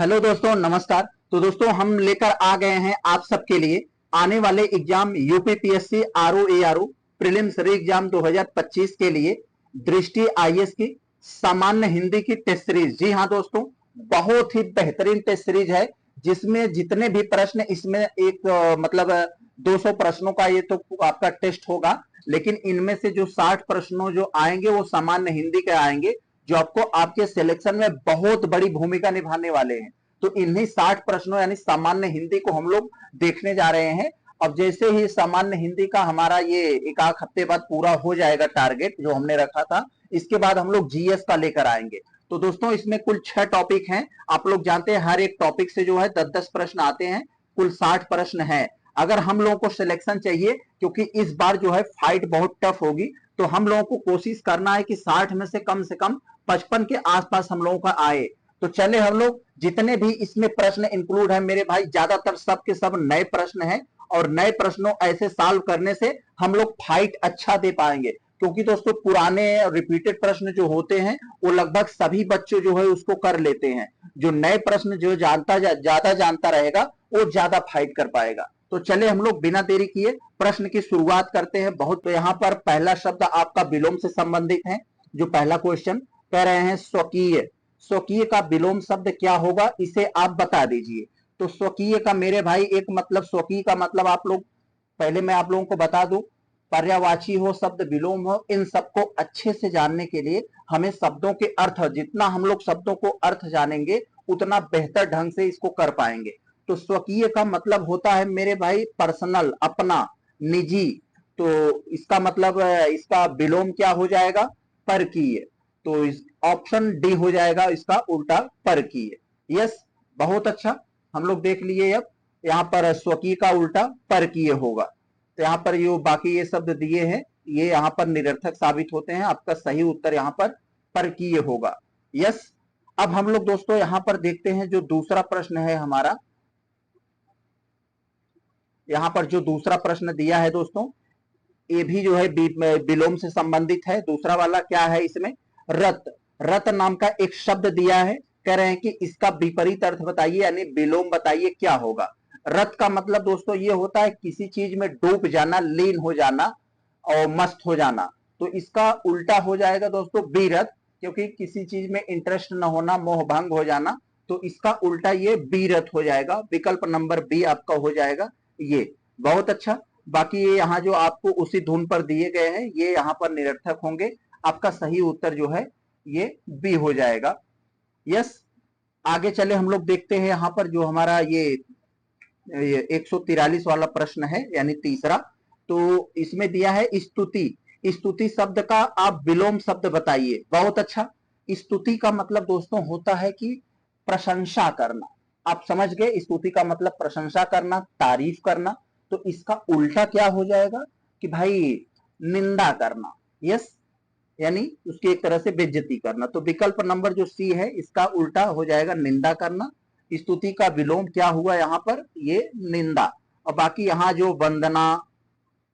Hello दोस्तों, नमस्कार। तो दोस्तों हम लेकर आ गए हैं आप सबके लिए आने वाले एग्जाम यूपीपीएससी आरओ प्रीलिम्स री एग्जाम 2025 के लिए दृष्टि आईएएस की सामान्य हिंदी की टेस्ट सीरीज। जी हाँ दोस्तों, बहुत ही बेहतरीन टेस्ट सीरीज है जिसमें जितने भी प्रश्न इसमें एक 200 प्रश्नों का ये तो आपका टेस्ट होगा, लेकिन इनमें से जो 60 प्रश्नों जो आएंगे वो सामान्य हिंदी के आएंगे, जो आपको आपके सिलेक्शन में बहुत बड़ी भूमिका निभाने वाले हैं। तो इन्हीं 60 प्रश्नों यानी सामान्य हिंदी को हम लोग देखने जा रहे हैं। अब जैसे ही सामान्य हिंदी का हमारा ये एक आध हफ्ते बाद पूरा हो जाएगा टारगेट जो हमने रखा था, इसके बाद हम लोग जीएस का लेकर आएंगे। तो दोस्तों इसमें कुल 6 टॉपिक हैं। आप लोग जानते हैं हर एक टॉपिक से जो है 10-10 प्रश्न आते हैं, कुल 60 प्रश्न है। अगर हम लोगों को सिलेक्शन चाहिए, क्योंकि इस बार जो है फाइट बहुत टफ होगी, तो हम लोगों को कोशिश करना है कि 60 में से कम 55 के आसपास हम लोगों का आए। तो चले हम लोग, जितने भी इसमें प्रश्न इंक्लूड है मेरे भाई, ज्यादातर सब के सब नए प्रश्न हैं, और नए प्रश्नों ऐसे सॉल्व करने से हम लोग फाइट अच्छा दे पाएंगे। क्योंकि दोस्तों पुराने रिपीटेड प्रश्न जो होते हैं वो लगभग सभी बच्चे जो है उसको कर लेते हैं। जो नए प्रश्न जो ज्यादा जानता रहेगा वो ज्यादा फाइट कर पाएगा। तो चले हम लोग बिना देरी किए प्रश्न की शुरुआत करते हैं। बहुत तो यहाँ पर पहला शब्द आपका विलोम से संबंधित है। जो पहला क्वेश्चन कह रहे हैं स्वकीय, स्वकीय का विलोम शब्द क्या होगा, इसे आप बता दीजिए। तो स्वकीय का मेरे भाई एक मतलब, स्वकीय का मतलब आप लोग, पहले मैं आप लोगों को बता दूं, पर्यायवाची हो शब्द, विलोम हो, इन सबको अच्छे से जानने के लिए हमें शब्दों के अर्थ, जितना हम लोग शब्दों को अर्थ जानेंगे उतना बेहतर ढंग से इसको कर पाएंगे। तो स्वकीय का मतलब होता है मेरे भाई पर्सनल, अपना, निजी। तो इसका मतलब इसका विलोम क्या हो जाएगा, परकीय। तो इस ऑप्शन डी हो जाएगा इसका उल्टा, परकीय। यस, बहुत अच्छा, हम लोग देख लिए। अब यहाँ पर स्वकीय का उल्टा परकीय होगा। तो यहाँ पर ये बाकी ये शब्द दिए हैं, ये यहाँ पर निरर्थक साबित होते हैं। आपका सही उत्तर यहाँ पर परकीय होगा। यस, अब हम लोग दोस्तों यहाँ पर देखते हैं जो दूसरा प्रश्न है हमारा। यहाँ पर जो दूसरा प्रश्न दिया है दोस्तों, ये भी जो है विलोम से संबंधित है। दूसरा वाला क्या है इसमें, रत, रत नाम का एक शब्द दिया है। कह रहे हैं कि इसका विपरीत अर्थ बताइए, यानी विलोम बताइए क्या होगा। रत का मतलब दोस्तों ये होता है किसी चीज में डूब जाना, लीन हो जाना और मस्त हो जाना। तो इसका उल्टा हो जाएगा दोस्तों बीरत, क्योंकि किसी चीज में इंटरेस्ट न होना, मोह भंग हो जाना। तो इसका उल्टा ये बीरत हो जाएगा। विकल्प नंबर बी आपका हो जाएगा ये। बहुत अच्छा, बाकी ये यहाँ जो आपको उसी धुन पर दिए गए हैं ये यहाँ पर निरर्थक होंगे। आपका सही उत्तर जो है ये बी हो जाएगा। यस, आगे चले हम लोग देखते हैं यहाँ पर जो हमारा ये 143 वाला प्रश्न है, यानी तीसरा। तो इसमें दिया है स्तुति, स्तुति शब्द का आप विलोम शब्द बताइए। बहुत अच्छा, स्तुति का मतलब दोस्तों होता है कि प्रशंसा करना। आप समझ गए, स्तुति का मतलब प्रशंसा करना, तारीफ करना। तो इसका उल्टा क्या हो जाएगा कि भाई निंदा करना। यस, यानी उसकी एक तरह से बेइज्जती करना। तो विकल्प नंबर जो सी है इसका उल्टा हो जाएगा निंदा करना। स्तुति का विलोम क्या हुआ यहाँ पर, ये निंदा। और बाकी यहाँ जो वंदना,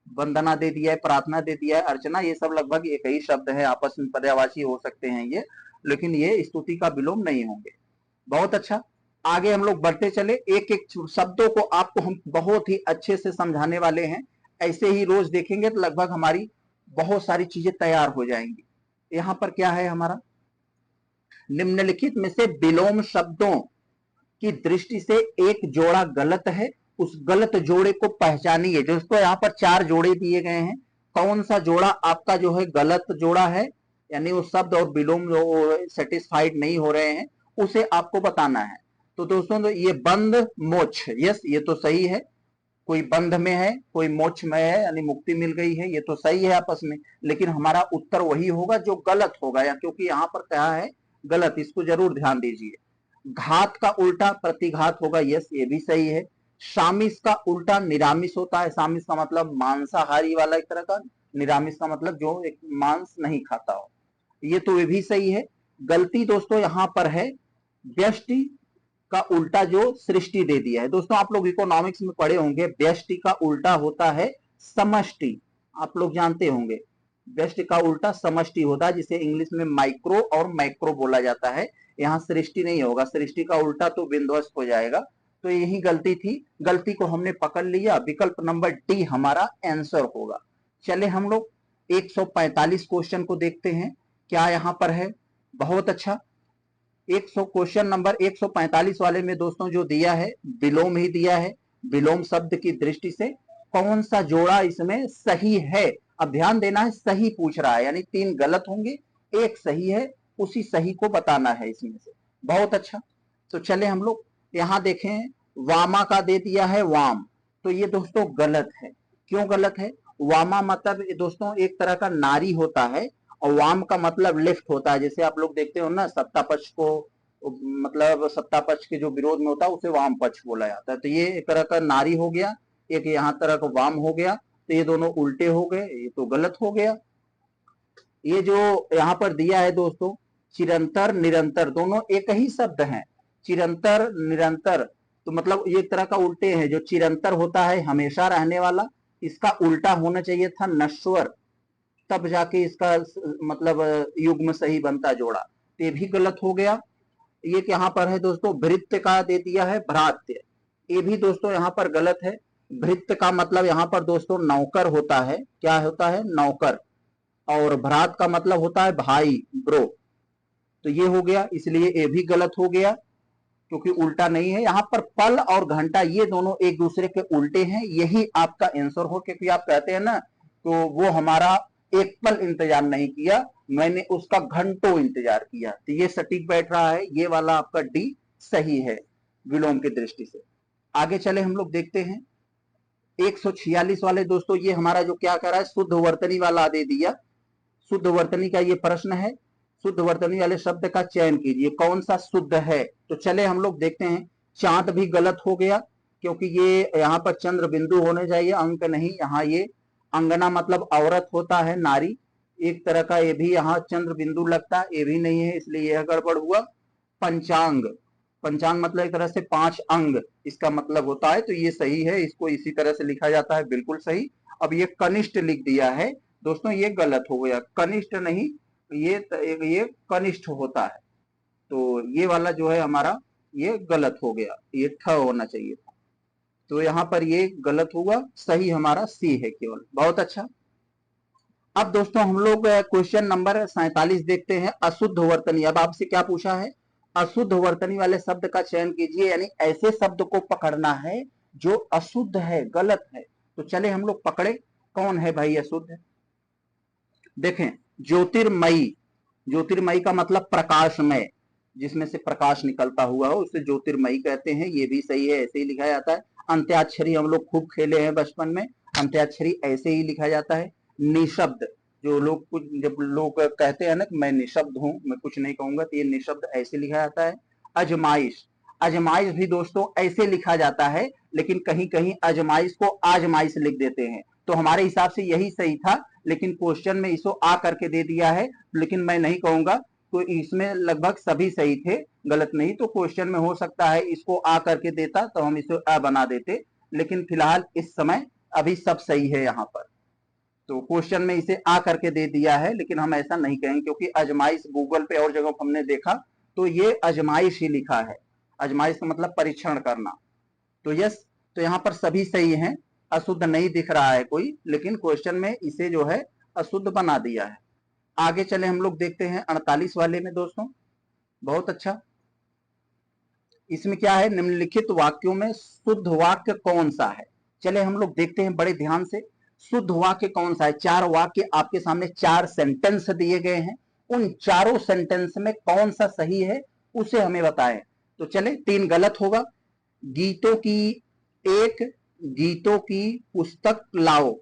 वंदना दे दिया है, प्रार्थना दे दिया है, अर्चना, ये सब लगभग एक ही शब्द है, आपस में पर्यायवाची हो सकते हैं ये, लेकिन ये स्तुति का विलोम नहीं होंगे। बहुत अच्छा, आगे हम लोग बढ़ते चले। एक एक शब्दों को आपको हम बहुत ही अच्छे से समझाने वाले हैं। ऐसे ही रोज देखेंगे तो लगभग हमारी बहुत सारी चीजें तैयार हो जाएंगी। यहाँ पर क्या है हमारा, निम्नलिखित में से विलोम शब्दों की दृष्टि से एक जोड़ा गलत है, उस गलत जोड़े को पहचानिए। दोस्तों यहाँ पर 4 जोड़े दिए गए हैं, कौन सा जोड़ा आपका जो है गलत जोड़ा है, यानी वो शब्द और विलोम जो सेटिस्फाइड नहीं हो रहे हैं, उसे आपको बताना है। तो दोस्तों तो ये बंध मोक्ष, यस ये तो सही है। कोई बंध में है, कोई मोक्ष में है, यानी मुक्ति मिल गई है, ये तो सही है आपस में। लेकिन हमारा उत्तर वही होगा जो गलत होगा, या क्योंकि यहाँ पर क्या है गलत, इसको जरूर ध्यान दीजिए। घात का उल्टा प्रतिघात होगा, यस ये भी सही है। शामिस का उल्टा निरामिस होता है। शामिस का मतलब मांसाहारी वाला एक तरह का, निरामिस का मतलब जो एक मांस नहीं खाता हो, ये तो ये भी सही है। गलती दोस्तों यहाँ पर है व्यष्टि का उल्टा जो सृष्टि दे दिया है। दोस्तों आप लोग इकोनॉमिक्स में पढ़े होंगे, व्यष्टि का उल्टा होता है समष्टि, आप लोग जानते होंगे। व्यष्टि का उल्टा समष्टि होता है, जिसे इंग्लिश में माइक्रो और मैक्रो बोला जाता है। यहाँ सृष्टि नहीं होगा, सृष्टि का उल्टा तो विध्वंस हो जाएगा। तो यही गलती थी, गलती को हमने पकड़ लिया, विकल्प नंबर डी हमारा आंसर होगा। चले हम लोग 145 क्वेश्चन को देखते हैं क्या यहाँ पर है। बहुत अच्छा, 100 क्वेश्चन नंबर 145 वाले में दोस्तों जो दिया है विलोम ही दिया है। विलोम शब्द की दृष्टि से कौन सा जोड़ा इसमें सही है, अब ध्यान देना है, सही पूछ रहा है, यानी 3 गलत होंगे, 1 सही है, उसी सही को बताना है इसमें से। बहुत अच्छा, तो चले हम लोग यहाँ देखें, वामा का दे दिया है वाम, तो ये दोस्तों गलत है। क्यों गलत है? वामा मतलब दोस्तों एक तरह का नारी होता है, और वाम का मतलब लेफ्ट होता है। जैसे आप लोग देखते हो ना, सत्ता पक्ष को, मतलब सत्ता पक्ष के जो विरोध में होता है उसे वाम पक्ष बोला जाता है। तो ये एक तरह का नारी हो गया, एक यहाँ तरह का वाम हो गया, तो ये दोनों उल्टे हो गए, ये तो गलत हो गया। ये जो यहाँ पर दिया है दोस्तों, चिरंतर निरंतर दोनों एक ही शब्द हैं। चिरंतर निरंतर तो मतलब ये एक तरह का उल्टे है। जो चिरंतर होता है हमेशा रहने वाला, इसका उल्टा होना चाहिए था नश्वर, तब जाके इसका मतलब युग्म सही बनता जोड़ा। तो ये भी गलत हो गया। ये यहाँ पर है दोस्तों, भृत्य का दे दिया है भ्रात्य, ये भी दोस्तों यहाँ पर गलत है। भृत्य का मतलब यहाँ पर दोस्तों नौकर होता है, क्या होता है? नौकर। और भ्रात का मतलब होता है भाई, ब्रो। तो ये हो गया, इसलिए ये भी गलत हो गया क्योंकि उल्टा नहीं है। यहाँ पर पल और घंटा ये दोनों एक दूसरे के उल्टे हैं, यही आपका आंसर हो। क्योंकि आप कहते हैं ना, तो वो हमारा एक पल इंतजार नहीं किया, मैंने उसका घंटों इंतजार किया। तो ये सटीक बैठ रहा है, ये वाला आपका डी सही है विलोम की दृष्टि से। आगे चले हम लोग देखते हैं 146 वाले दोस्तों, ये हमारा जो क्या कर रहा है, शुद्ध वर्तनी वाला दे दिया। शुद्ध वर्तनी का ये प्रश्न है, शुद्ध वर्तनी वाले शब्द का चयन कीजिए, कौन सा शुद्ध है। तो चले हम लोग देखते हैं। चांद भी गलत हो गया, क्योंकि ये यहाँ पर चंद्र बिंदु होने चाहिए, अंक नहीं। यहाँ ये अंगना मतलब औरत होता है, नारी, एक तरह का ये भी यहाँ चंद्र बिंदु लगता है, ये भी नहीं है, इसलिए यह गड़बड़ हुआ। पंचांग, पंचांग मतलब एक तरह से 5 अंग इसका मतलब होता है, तो ये सही है, इसको इसी तरह से लिखा जाता है, बिल्कुल सही। अब ये कनिष्ठ लिख दिया है दोस्तों, ये गलत हो गया, कनिष्ठ नहीं, ये कनिष्ठ होता है। तो ये वाला जो है हमारा, ये गलत हो गया, ये ठ होना चाहिए था। तो यहाँ पर ये गलत हुआ, सही हमारा सी है केवल। बहुत अच्छा। अब दोस्तों हम लोग क्वेश्चन नंबर 47 देखते हैं, अशुद्ध वर्तनी। अब आपसे क्या पूछा है? अशुद्ध वर्तनी वाले शब्द का चयन कीजिए, यानी ऐसे शब्द को पकड़ना है जो अशुद्ध है, गलत है। तो चले हम लोग पकड़े, कौन है भाई अशुद्ध? देखें, ज्योतिर्मयी, ज्योतिर्मयी का मतलब प्रकाशमय, जिसमें से प्रकाश निकलता हुआ हो, उसे ज्योतिर्मयी कहते हैं, ये भी सही है, ऐसे ही लिखा जाता है। अंत्याक्षरी हम लोग खूब खेले हैं बचपन में, अंत्याक्षरी ऐसे ही लिखा जाता है। निशब्द, जो लोग कुछ, जब लोग कहते हैं ना कि मैं निशब्द हूं, मैं कुछ नहीं कहूंगा, तो ये निशब्द ऐसे लिखा जाता है। अजमाइश, अजमाइश भी दोस्तों ऐसे लिखा जाता है, लेकिन कहीं कहीं अजमाइश को आजमाइश लिख देते हैं। तो हमारे हिसाब से यही सही था, लेकिन क्वेश्चन में इसको आ करके दे दिया है, लेकिन मैं नहीं कहूंगा। तो इसमें लगभग सभी सही थे, गलत नहीं। तो क्वेश्चन में हो सकता है इसको आ करके देता तो हम इसे आ बना देते, लेकिन फिलहाल इस समय अभी सब सही है यहाँ पर। तो क्वेश्चन में इसे आ करके दे दिया है, लेकिन हम ऐसा नहीं कहेंगे, क्योंकि अजमाइश गूगल पे और जगह हमने देखा तो ये अजमाइश ही लिखा है। अजमाइश का मतलब परीक्षण करना। तो यस, तो यहाँ पर सभी सही हैं, अशुद्ध नहीं दिख रहा है कोई, लेकिन क्वेश्चन में इसे जो है अशुद्ध बना दिया है। आगे चले हम लोग देखते हैं 48 वाले में दोस्तों। बहुत अच्छा, इसमें क्या है, निम्नलिखित वाक्यों में शुद्ध वाक्य कौन सा है। चले हम लोग देखते हैं बड़े ध्यान से, शुद्ध वाक्य कौन सा है। 4 वाक्य आपके सामने, 4 सेंटेंस दिए गए हैं, उन चारों सेंटेंस में कौन सा सही है उसे हमें बताएं। तो चले, 3 गलत होगा। गीतों की एक गीतों की पुस्तक लाओ,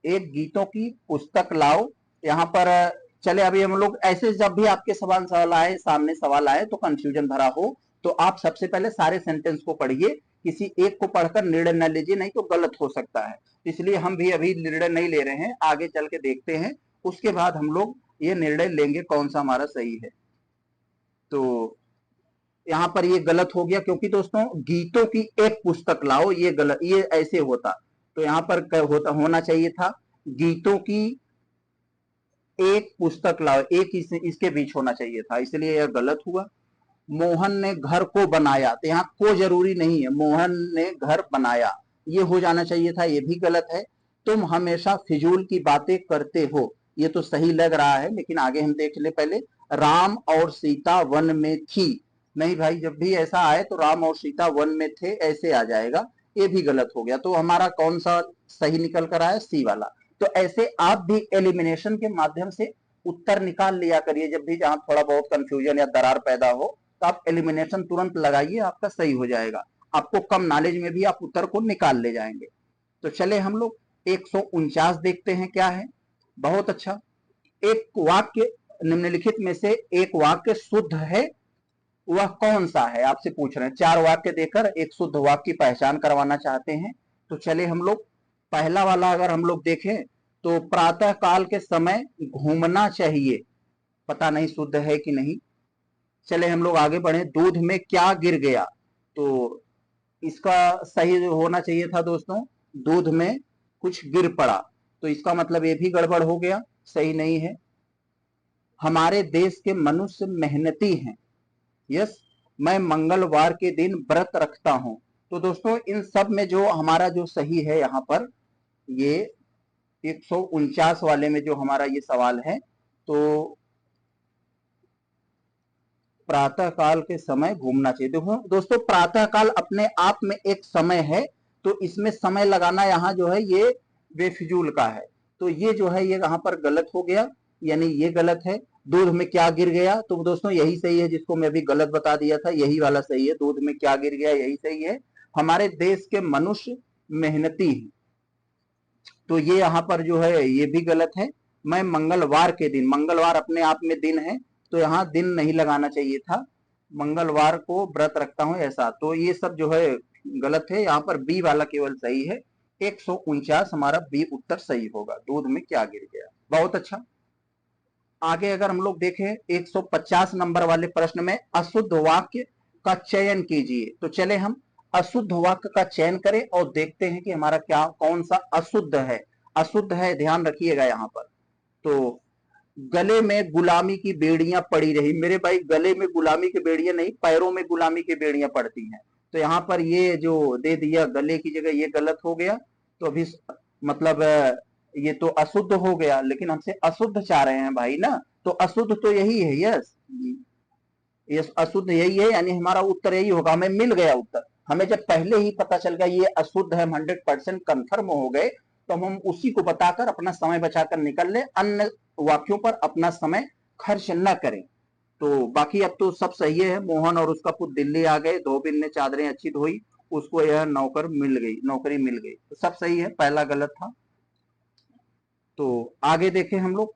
एक गीतों की पुस्तक लाओ। यहाँ पर चले, अभी हम लोग ऐसे, जब भी आपके सवाल आए, सामने सवाल आए तो कंफ्यूजन भरा हो, तो आप सबसे पहले सारे सेंटेंस को पढ़िए, किसी एक को पढ़कर निर्णय न लीजिए, नहीं तो गलत हो सकता है। इसलिए हम भी अभी निर्णय नहीं ले रहे हैं, आगे चल के देखते हैं, उसके बाद हम लोग ये निर्णय लेंगे कौन सा हमारा सही है। तो यहाँ पर ये गलत हो गया, क्योंकि दोस्तों गीतों की एक पुस्तक लाओ, ये गलत, ये ऐसे होता। तो यहाँ पर होना चाहिए था गीतों की एक पुस्तक लाओ, एक इसके बीच होना चाहिए था, इसलिए यह गलत हुआ। मोहन ने घर को बनाया, तो यहाँ को जरूरी नहीं है, मोहन ने घर बनाया ये हो जाना चाहिए था, ये भी गलत है। तुम हमेशा फिजूल की बातें करते हो, ये तो सही लग रहा है, लेकिन आगे हम देख ले पहले। राम और सीता वन में थी, नहीं भाई, जब भी ऐसा आए तो राम और सीता वन में थे ऐसे आ जाएगा, ये भी गलत हो गया। तो हमारा कौन सा सही निकल कर आया? सी वाला। तो ऐसे आप भी एलिमिनेशन के माध्यम से उत्तर निकाल लिया करिए, जब भी जहां थोड़ा बहुत कंफ्यूजन या दरार पैदा हो तो आप एलिमिनेशन तुरंत लगाइए, आपका सही हो जाएगा। आपको कम नॉलेज में भी आप उत्तर को निकाल ले जाएंगे। तो चले हम लोग 149 देखते हैं क्या है। बहुत अच्छा। एक वाक्य निम्नलिखित में से एक वाक्य शुद्ध है, वह कौन सा है? आपसे पूछ रहे हैं, 4 वाक्य देकर एक शुद्ध वाक्य की पहचान करवाना चाहते हैं। तो चले हम लोग पहला वाला अगर हम लोग देखें तो प्रातः काल के समय घूमना चाहिए, पता नहीं शुद्ध है कि नहीं। चले हम लोग आगे बढ़े। दूध में क्या गिर गया? तो इसका सही होना चाहिए था दोस्तों, दूध में कुछ गिर पड़ा, तो इसका मतलब ये भी गड़बड़ हो गया, सही नहीं है। हमारे देश के मनुष्य मेहनती हैं, यस। मैं मंगलवार के दिन व्रत रखता हूं। तो दोस्तों इन सब में जो हमारा जो सही है यहाँ पर, ये 149 वाले में जो हमारा ये सवाल है, तो प्रातः काल के समय घूमना चाहिए। देखो दोस्तों, प्रातः काल अपने आप में एक समय है, तो इसमें समय लगाना यहाँ जो है ये बेफिजूल का है, तो ये जो है ये यहाँ पर गलत हो गया, यानी ये गलत है। दूध में क्या गिर गया, तो दोस्तों यही सही है, जिसको मैं अभी गलत बता दिया था, यही वाला सही है, दूध में क्या गिर गया यही सही है। हमारे देश के मनुष्य मेहनती हैं, तो ये यहाँ पर जो है ये भी गलत है। मैं मंगलवार के दिन, मंगलवार अपने आप में दिन है, तो यहाँ दिन नहीं लगाना चाहिए था, मंगलवार को व्रत रखता हूं ऐसा, तो ये सब जो है गलत है। यहाँ पर बी वाला केवल सही है, 149 हमारा बी उत्तर सही होगा, दूध में क्या गिर गया। बहुत अच्छा। आगे अगर हम लोग देखें 150 नंबर वाले प्रश्न में अशुद्ध वाक्य का चयन कीजिए। तो चले हम अशुद्ध वाक्य का चयन करें और देखते हैं कि हमारा क्या कौन सा अशुद्ध है। अशुद्ध है, ध्यान रखिएगा यहाँ पर। तो गले में गुलामी की बेड़ियां पड़ी रही, मेरे भाई गले में गुलामी की बेड़ियां नहीं, पैरों में गुलामी की बेड़ियां पड़ती हैं, तो यहाँ पर ये जो दे दिया गले की जगह ये गलत हो गया। तो अभी मतलब ये तो अशुद्ध हो गया, लेकिन हमसे अशुद्ध चाह रहे हैं भाई ना, तो अशुद्ध तो यही है, यस यस अशुद्ध यही है, यानी हमारा उत्तर यही होगा, हमें मिल गया उत्तर। हमें जब पहले ही पता चल गया ये अशुद्ध है, हम 100% कंफर्म हो गए, तो हम उसी को बताकर अपना समय बचाकर निकल ले, अन्य वाक्यों पर अपना समय खर्च न करें। तो बाकी अब तो सब सही है। मोहन और उसका पुत्र दिल्ली आ गए, धोबिन ने चादरें अच्छी धोई, उसको यह नौकर मिल गई, नौकरी मिल गई, तो सब सही है, पहला गलत था। तो आगे देखें हम लोग,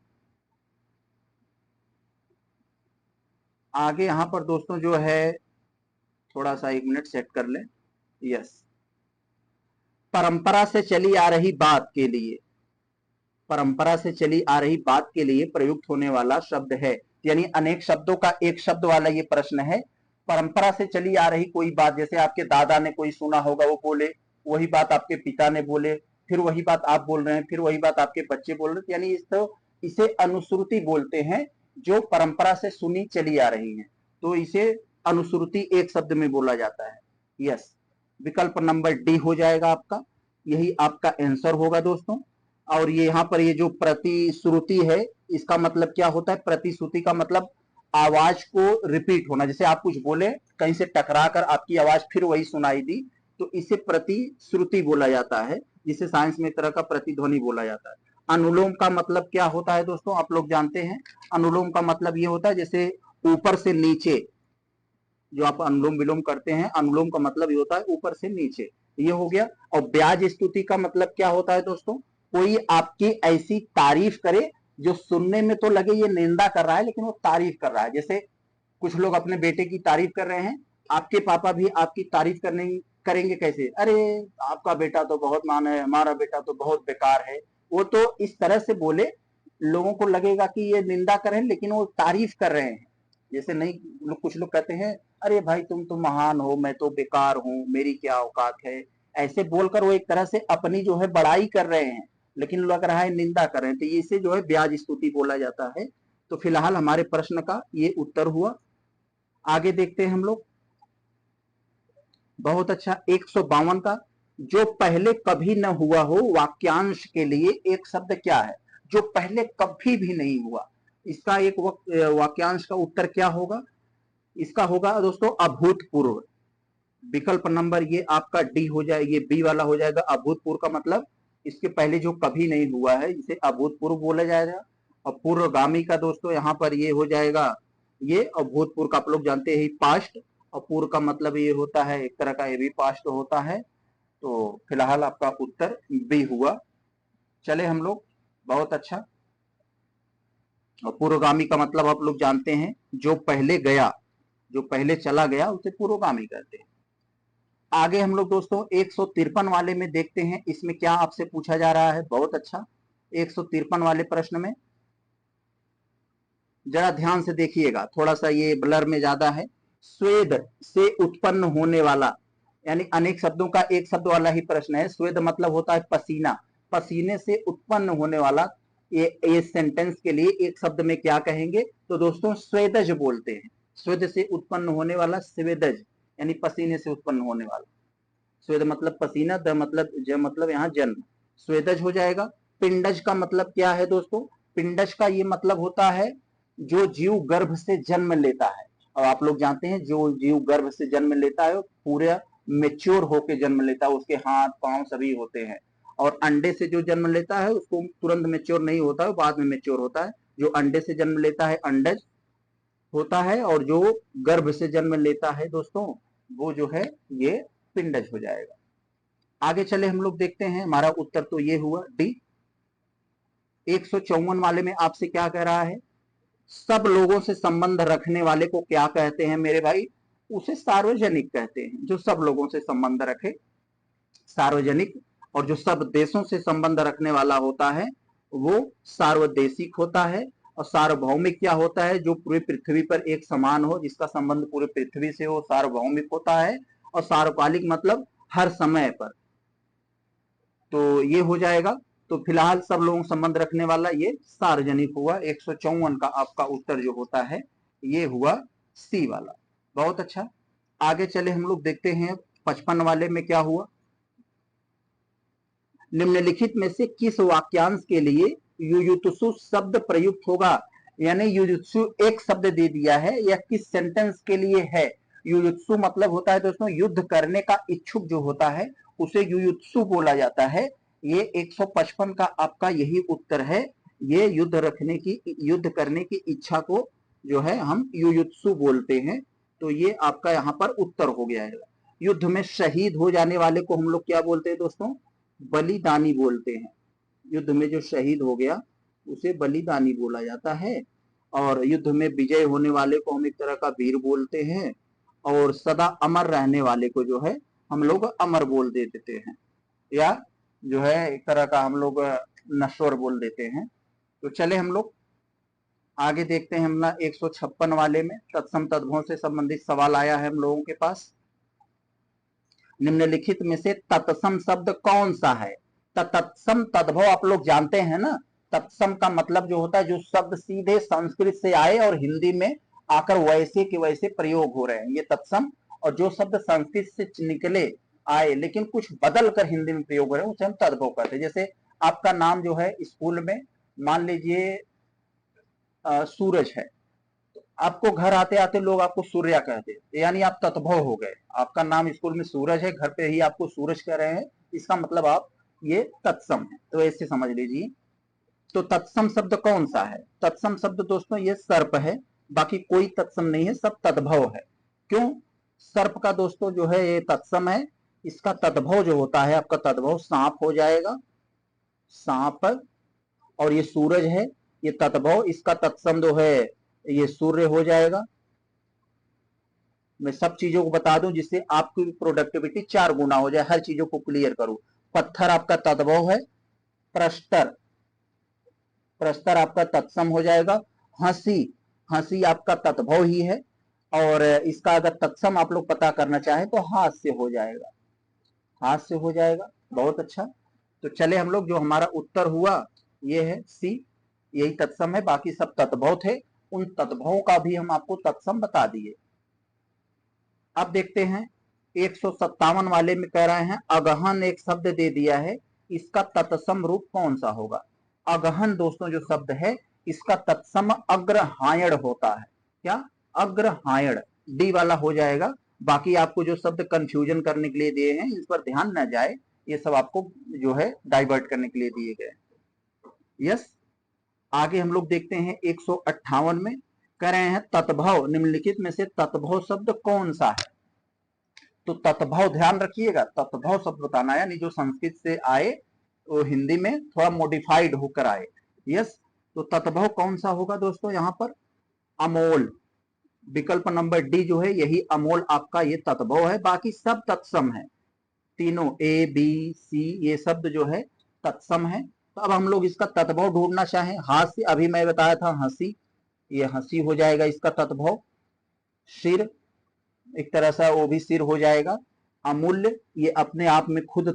आगे यहां पर दोस्तों जो है, थोड़ा सा 1 मिनट सेट कर लें। यस, परंपरा से चली आ रही बात के लिए, परंपरा से चली आ रही बात के लिए प्रयुक्त होने वाला शब्द है, यानी अनेक शब्दों का एक शब्द वाला ये प्रश्न है। परंपरा से चली आ रही कोई बात, जैसे आपके दादा ने कोई सुना होगा वो बोले, वही बात आपके पिता ने बोले, फिर वही बात आप बोल रहे हैं, फिर वही बात आपके बच्चे बोल रहे हैं, यानी इसे अनुश्रुति बोलते हैं, जो परंपरा से सुनी चली आ रही है, तो इसे अनुश्रुति एक शब्द में बोला जाता है। यस, विकल्प नंबर डी हो जाएगा आपका, यही आपका आंसर होगा दोस्तों। और ये यहाँ पर ये जो प्रतिश्रुति है, इसका मतलब क्या होता है? प्रतिश्रुति का मतलब आवाज को रिपीट होना, जैसे आप कुछ बोले, कहीं से टकरा कर आपकी आवाज फिर वही सुनाई दी, तो इसे प्रतिश्रुति बोला जाता है, जिसे साइंस में एक तरह का प्रतिध्वनि बोला जाता है। अनुलोम का मतलब क्या होता है दोस्तों, आप लोग जानते हैं। अनुलोम का मतलब ये होता है जैसे ऊपर से नीचे, जो आप अनुलोम विलोम करते हैं, अनुलोम का मतलब ये होता है ऊपर से नीचे, ये हो गया। और ब्याज स्तुति का मतलब क्या होता है दोस्तों? कोई आपकी ऐसी तारीफ करे जो सुनने में तो लगे ये निंदा कर रहा है, लेकिन वो तारीफ कर रहा है। जैसे कुछ लोग अपने बेटे की तारीफ कर रहे हैं, आपके पापा भी आपकी तारीफ करेंगे कैसे? अरे आपका बेटा तो बहुत महान है, हमारा बेटा तो बहुत बेकार है। वो तो इस तरह से बोले, लोगों को लगेगा कि ये निंदा कर रहे हैं, लेकिन वो तारीफ कर रहे हैं। जैसे नहीं, कुछ लोग कहते हैं, अरे भाई तुम तो महान हो, मैं तो बेकार हूं, मेरी क्या औकात है, ऐसे बोलकर वो एक तरह से अपनी जो है बड़ाई कर रहे हैं। लेकिन लग रहा है निंदा कर रहे हैं, तो इसे जो है ब्याज स्तुति बोला जाता है। तो फिलहाल हमारे प्रश्न का ये उत्तर हुआ। आगे देखते हैं हम लोग। बहुत अच्छा। 152 का, जो पहले कभी न हुआ हो वाक्यांश के लिए एक शब्द क्या है? जो पहले कभी भी नहीं हुआ, इसका एक वाक्यांश का उत्तर क्या होगा? इसका होगा दोस्तों अभूतपूर्व। विकल्प नंबर ये आपका डी हो जाएगा, ये बी वाला हो जाएगा। अभूतपूर्व का मतलब इसके पहले जो कभी नहीं हुआ है इसे अभूतपूर्व बोला जाएगा। और पूर्वगामी का दोस्तों यहाँ पर ये हो जाएगा, ये अभूतपूर्व का आप लोग जानते हैं पास्ट, और पूर्व का मतलब ये होता है एक तरह का, ये भी पास्ट होता है। तो फिलहाल आपका उत्तर बी हुआ। चले हम लोग। बहुत अच्छा। और पूर्वगामी का मतलब आप लोग जानते हैं, जो पहले गया, जो पहले चला गया उसे पूर्वगामी कहते हैं। आगे हम लोग दोस्तों 153 वाले में देखते हैं, इसमें क्या आपसे पूछा जा रहा है। बहुत अच्छा। 153 वाले प्रश्न में जरा ध्यान से देखिएगा, थोड़ा सा ये ब्लर में ज्यादा है। स्वेद से उत्पन्न होने वाला, यानी अनेक शब्दों का एक शब्द वाला ही प्रश्न है। स्वेद मतलब होता है पसीना, पसीने से उत्पन्न होने वाला, ये सेंटेंस के लिए एक शब्द में क्या कहेंगे? तो दोस्तों स्वेदज बोलते हैं। स्वेद से उत्पन्न होने वाला स्वेदज, यानी पसीने से उत्पन्न होने वाला। स्वेद मतलब पसीना, द मतलब ज मतलब यहाँ जन्म, स्वेदज हो जाएगा। पिंडज का मतलब क्या है दोस्तों? पिंडज का ये मतलब होता है जो जीव गर्भ से जन्म लेता है। और आप लोग जानते हैं जो जीव गर्भ से जन्म लेता है पूरे मेच्योर होके जन्म लेता है, उसके हाथ पांव सभी होते हैं। और अंडे से जो जन्म लेता है उसको तुरंत मेच्योर नहीं होता है, बाद में मेच्योर होता है। जो अंडे से जन्म लेता है अंडज होता है, और जो गर्भ से जन्म लेता है दोस्तों वो जो है ये पिंडज हो जाएगा। आगे चले हम लोग देखते हैं, हमारा उत्तर तो ये हुआ डी। 154 वाले में आपसे क्या कह रहा है? सब लोगों से संबंध रखने वाले को क्या कहते हैं मेरे भाई? उसे सार्वजनिक कहते हैं, जो सब लोगों से संबंध रखे, सार्वजनिक। और जो सब देशों से संबंध रखने वाला होता है वो सार्वदेशिक होता है। और सार्वभौमिक क्या होता है? जो पूरी पृथ्वी पर एक समान हो, जिसका संबंध पूरे पृथ्वी से हो, सार्वभौमिक होता है। और सार्वकालिक मतलब हर समय पर। तो ये हो जाएगा। तो फिलहाल सब लोगों संबंध रखने वाला ये सार्वजनिक हुआ। 154 का आपका उत्तर जो होता है ये हुआ सी वाला। बहुत अच्छा। आगे चले हम लोग देखते हैं 55 वाले में क्या हुआ। निम्नलिखित में से किस वाक्यांश के लिए युयुत्सु शब्द प्रयुक्त होगा? यानी युयुत्सु एक शब्द दे दिया है, या किस सेंटेंस के लिए है? युयुत्सु मतलब होता है दोस्तों युद्ध करने का इच्छुक जो होता है उसे युयुत्सु बोला जाता है। ये 155 का आपका यही उत्तर है। ये युद्ध करने की इच्छा को जो है हम युयुत्सु बोलते हैं। तो ये आपका यहाँ पर उत्तर हो गया है। युद्ध में शहीद हो जाने वाले को हम लोग क्या बोलते हैं दोस्तों? बलिदानी बोलते हैं। युद्ध में जो शहीद हो गया उसे बलिदानी बोला जाता है। और युद्ध में विजय होने वाले को हम एक तरह का वीर बोलते हैं। और सदा अमर रहने वाले को जो है हम लोग अमर बोल देते हैं, या जो है एक तरह का हम लोग नश्वर बोल देते हैं। तो चले हम लोग आगे देखते हैं। हम 156 वाले में तत्सम तद्भव से संबंधित सवाल आया है हम लोगों के पास। निम्नलिखित में से तत्सम शब्द कौन सा है? तत्सम तद्भव आप लोग जानते हैं ना। तत्सम का मतलब जो होता है जो शब्द सीधे संस्कृत से आए और हिंदी में आकर वैसे के वैसे प्रयोग हो रहे हैं, ये तत्सम। और जो शब्द संस्कृत से निकले आए लेकिन कुछ बदल कर हिंदी में प्रयोग हो रहे हैं उसे हम तद्भव कहते हैं। जैसे आपका नाम जो है स्कूल में मान लीजिए सूरज है, आपको घर आते आते लोग आपको सूर्या कहते हैं, यानी आप तत्भव हो गए। आपका नाम स्कूल में सूरज है, घर पे ही आपको सूरज कह रहे हैं, इसका मतलब आप ये तत्सम है। तो ऐसे समझ लीजिए। तो तत्सम शब्द कौन सा है? तत्सम शब्द दोस्तों ये सर्प है, बाकी कोई तत्सम नहीं है, सब तद्भव है। क्यों? सर्प का दोस्तों जो है ये तत्सम है, इसका तद्भव जो होता है आपका तद्भव सांप हो जाएगा, सांप। और ये सूरज है, ये तद्भव, इसका तत्सम जो है ये सूर्य हो जाएगा। मैं सब चीजों को बता दूं जिससे आपकी प्रोडक्टिविटी 4 गुना हो जाए, हर चीजों को क्लियर करूं। पत्थर आपका तद्भव है, प्रस्तर, प्रस्तर आपका तत्सम हो जाएगा। हंसी, हंसी आपका तद्भव ही है। और इसका अगर तत्सम आप लोग पता करना चाहें तो हास्य हो जाएगा, हास्य हो जाएगा। बहुत अच्छा। तो चले हम लोग, जो हमारा उत्तर हुआ ये है सी, यही तत्सम है, बाकी सब तत्भव थे। उन तत्भवों का भी हम आपको तत्सम बता दिए। अब देखते हैं 157 वाले में कह रहे हैं अगहन एक शब्द दे दिया है, इसका तत्सम रूप कौन सा होगा। अगहन दोस्तों जो शब्द है इसका तत्सम अग्रहायण होता है। क्या? अग्रहायण, डी वाला हो जाएगा। बाकी आपको जो शब्द कंफ्यूजन करने के लिए दिए हैं इस पर ध्यान न जाए, ये सब आपको जो है डाइवर्ट करने के लिए दिए गए। यस, आगे हम लोग देखते हैं 158 में कह रहे हैं तत्भव निम्नलिखित में से तत्भव शब्द कौन सा है। तो तत्भव ध्यान रखिएगा, तत्भव शब्द बताना, यानी जो संस्कृत से आए वो हिंदी में थोड़ा मॉडिफाइड होकर आए। यस, तो तत्भव कौन सा होगा दोस्तों, यहां पर अमोल, विकल्प नंबर डी जो है यही अमोल आपका ये तत्भव है। बाकी सब तत्सम है, तीनों ए बी सी ये शब्द जो है तत्सम है। तो अब हम लोग इसका तत्भव ढूंढना चाहें, हास्य, अभी मैं बताया था हंसी, ये हंसी हो जाएगा इसका तत्भव। सिर, एक तरह से वो भी सिर हो जाएगा। अमूल्य, ये अपने आप में खुद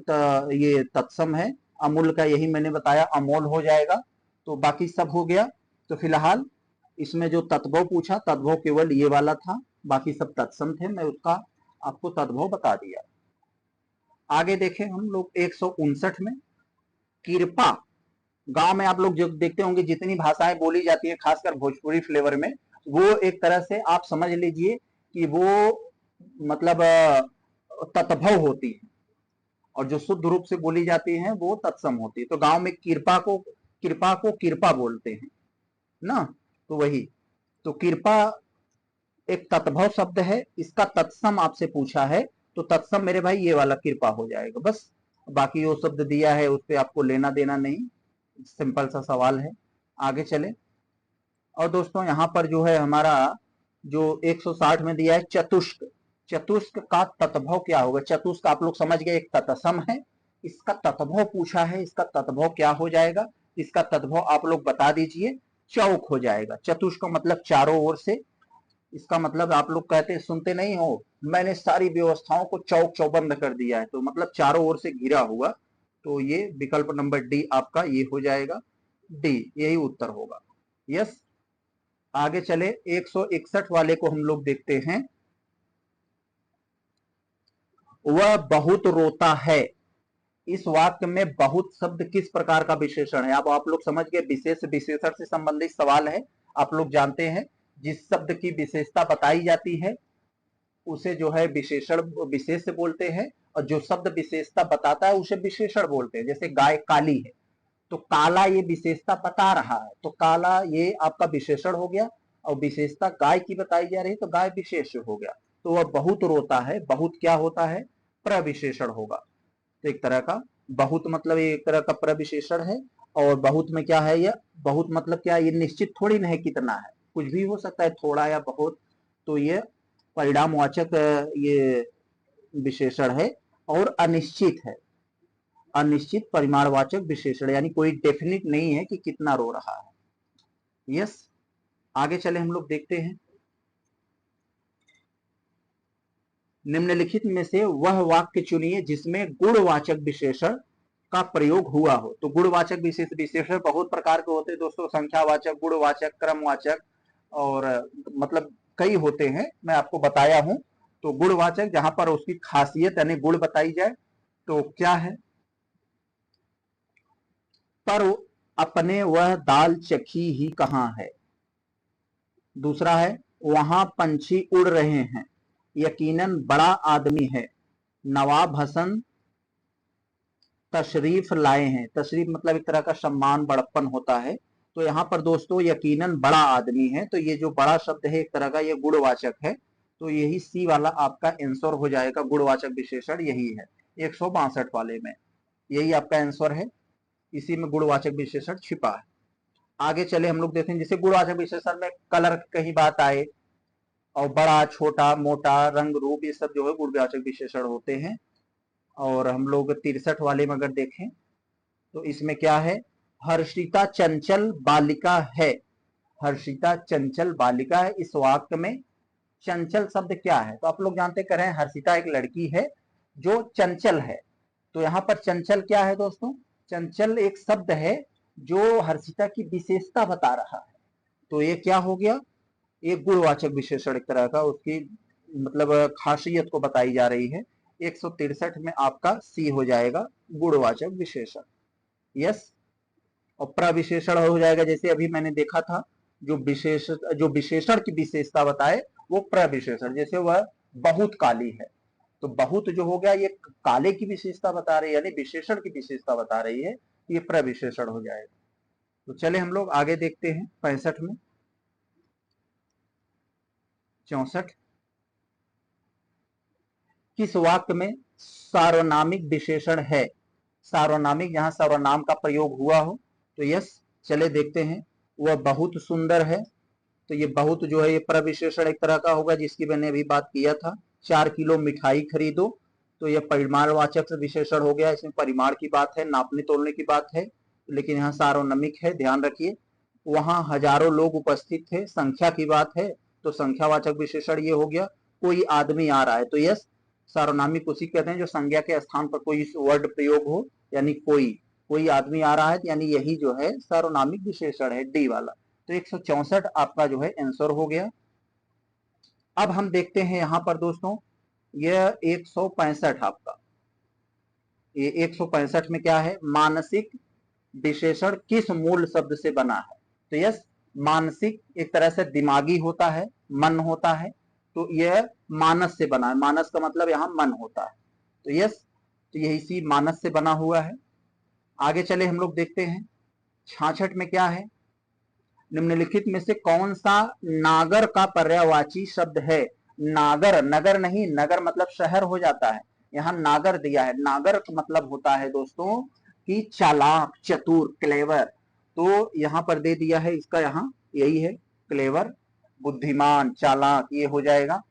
ये तत्सम है, अमूल्य का यही मैंने बताया अमोल हो जाएगा। तो बाकी सब हो गया। तो फिलहाल इसमें जो तत्भव पूछा, तत्भव केवल ये वाला था, बाकी सब तत्सम थे, मैं उसका आपको तत्भव बता दिया। आगे देखें हम लोग 159 में कृपा। गांव में आप लोग जो देखते होंगे जितनी भाषाएं बोली जाती हैं खासकर भोजपुरी फ्लेवर में, वो एक तरह से आप समझ लीजिए कि वो मतलब तत्भव होती है, और जो शुद्ध रूप से बोली जाती है वो तत्सम होती है। तो गांव में कृपा को कृपा बोलते हैं ना, तो वही। तो कृपा एक तत्भव शब्द है, इसका तत्सम आपसे पूछा है, तो तत्सम मेरे भाई ये वाला कृपा हो जाएगा बस। बाकी वो शब्द दिया है उस पर आपको लेना देना नहीं, सिंपल सा सवाल है। आगे चले। और दोस्तों यहाँ पर जो है हमारा जो 160 में दिया है चतुष्क, चतुष्क का तत्भव क्या होगा। चतुष्क आप लोग समझ गए, एक तत्सम है, इसका तत्भव पूछा है, इसका तत्भव क्या हो जाएगा, इसका तत्भव आप लोग बता दीजिए। चौक हो जाएगा। चतुष्क का मतलब चारों ओर से, इसका मतलब आप लोग कहते हैं, सुनते नहीं हो, मैंने सारी व्यवस्थाओं को चौक चौबंद कर दिया है, तो मतलब चारों ओर से घिरा हुआ। तो ये विकल्प नंबर डी आपका ये हो जाएगा, डी यही उत्तर होगा। यस, आगे चले 161 वाले को हम लोग देखते हैं। वह बहुत रोता है, इस वाक्य में बहुत शब्द किस प्रकार का विशेषण है। अब आप लोग समझ गए, विशेष विशेषण से संबंधित सवाल है। आप लोग जानते हैं जिस शब्द की विशेषता बताई जाती है उसे जो है विशेषण विशेष से बोलते हैं, और जो शब्द विशेषता बताता है उसे विशेषण बोलते हैं। जैसे गाय काली है, तो काला ये विशेषता बता रहा है, तो काला ये आपका विशेषण हो गया, और विशेषता गाय की बताई जा रही है तो गाय विशेष हो गया। तो वह बहुत रोता है, बहुत क्या होता है, प्रविशेषण होगा। तो एक तरह का बहुत मतलब एक तरह का प्रविशेषण है। और बहुत में क्या है, यह बहुत मतलब क्या, ये निश्चित थोड़ी नहीं कितना है, कुछ भी हो सकता है, थोड़ा या बहुत। तो ये परिणामवाचक ये विशेषण है, और अनिश्चित है, अनिश्चित परिमाणवाचक विशेषण, यानी कोई डेफिनिट नहीं है कि कितना रो रहा है। यस, आगे चले हम लोग देखते हैं। निम्नलिखित में से वह वाक्य चुनिए जिसमें गुणवाचक विशेषण का प्रयोग हुआ हो। तो गुणवाचक विशेषण बहुत प्रकार के होते हैं दोस्तों, संख्यावाचक, गुणवाचक, क्रमवाचक, और मतलब कई होते हैं, मैं आपको बताया हूं। तो गुणवाचक जहां पर उसकी खासियत यानी गुण बताई जाए, तो क्या है, पर अपने वह दाल चखी ही कहां है। दूसरा है वहां पंछी उड़ रहे हैं, यकीनन बड़ा आदमी है, नवाब हसन तशरीफ लाए हैं। तशरीफ मतलब एक तरह का सम्मान बड़प्पन होता है। तो यहाँ पर दोस्तों यकीनन बड़ा आदमी है, तो ये जो बड़ा शब्द है एक तरह का ये गुणवाचक है। तो यही सी वाला आपका आंसर हो जाएगा, गुणवाचक विशेषण यही है 162 वाले में, यही आपका आंसर है, इसी में गुणवाचक विशेषण छिपा है। आगे चले हम लोग देखते हैं, जैसे गुणवाचक विशेषण में कलर कहीं बात आए, और बड़ा छोटा मोटा रंग रूप ये सब जो है गुणवाचक विशेषण होते हैं। और हम लोग 63 वाले में अगर देखें तो इसमें क्या है, हर्षिता चंचल बालिका है, हर्षिता चंचल बालिका है। इस वाक्य में चंचल शब्द क्या है, तो आप लोग जानते कर रहे हैं हर्षिता एक लड़की है जो चंचल है। तो यहाँ पर चंचल क्या है दोस्तों, चंचल एक शब्द है जो हर्षिता की विशेषता बता रहा है, तो ये क्या हो गया, ये गुणवाचक विशेषण एक तरह का, उसकी मतलब खासियत को बताई जा रही है। 163 में आपका सी हो जाएगा गुणवाचक विशेषण। यस, और प्रविशेषण हो जाएगा, जैसे अभी मैंने देखा था, जो विशेषण की विशेषता बताए वो प्रविशेषण, जैसे वह बहुत काली है, तो बहुत जो हो गया ये काले की विशेषता बता रही है, यानी विशेषण की विशेषता बता रही है, ये प्रविशेषण हो जाएगा। तो चले हम लोग आगे देखते हैं 65 में। 64, किस वाक्य में सार्वनामिक विशेषण है, सार्वनामिक जहां सर्वनाम का प्रयोग हुआ हो, तो यस चले देखते हैं। वह बहुत सुंदर है, तो ये बहुत जो है ये प्रविशेषण एक तरह का होगा, जिसकी मैंने अभी बात किया था। 4 किलो मिठाई खरीदो, तो यह परिमाणवाचक विशेषण हो गया, इसमें परिमाण की बात है, नापने तोलने की बात है, लेकिन यहाँ सार्वनामिक है, ध्यान रखिए। वहां हजारों लोग उपस्थित थे, संख्या की बात है, तो संख्यावाचक विशेषण ये हो गया। कोई आदमी आ रहा है, तो यस सार्वनामिक उसी कहते हैं जो संज्ञा के स्थान पर कोई वर्ड प्रयोग हो, यानी कोई आदमी आ रहा है, यानी यही जो है सार्वनामिक विशेषण है, डी वाला। तो 164 आपका जो है आंसर हो गया। अब हम देखते हैं यहां पर दोस्तों, यह 165 आपका, ये 165 में क्या है, मानसिक विशेषण किस मूल शब्द से बना है, तो यस मानसिक एक तरह से दिमागी होता है, मन होता है, तो यह मानस से बना है, मानस का मतलब यहां मन होता है, तो यस तो यही सी मानस से बना हुआ है। आगे चले हम लोग देखते हैं 66 में क्या है, निम्नलिखित में से कौन सा नागर का पर्यायवाची शब्द है, नागर, नगर नहीं, नगर मतलब शहर हो जाता है, यहाँ नागर दिया है, नागर का मतलब होता है दोस्तों कि चालाक, चतुर, क्लेवर, तो यहाँ पर दे दिया है इसका, यहाँ यही है क्लेवर, बुद्धिमान, चालाक, ये हो जाएगा,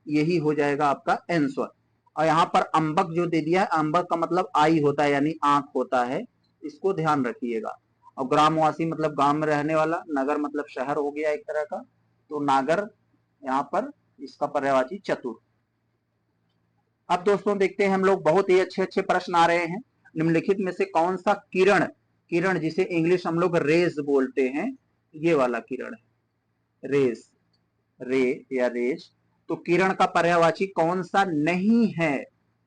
यही हो जाएगा आपका आंसर। और यहाँ पर अंबक जो दे दिया है, अंबक का मतलब आई होता है, यानी आंख होता है, इसको ध्यान रखिएगा। और ग्रामवासी मतलब गांव में रहने वाला, नगर मतलब शहर हो गया एक तरह का, तो नागर यहाँ पर इसका पर्यायवाची चतुर। अब दोस्तों देखते हैं हम लोग, बहुत ही अच्छे अच्छे प्रश्न आ रहे हैं। निम्नलिखित में से कौन सा किरण, किरण जिसे इंग्लिश हम लोग रेज बोलते हैं, ये वाला किरण है रेज, रे या रेज, तो किरण का पर्यायवाची कौन सा नहीं है,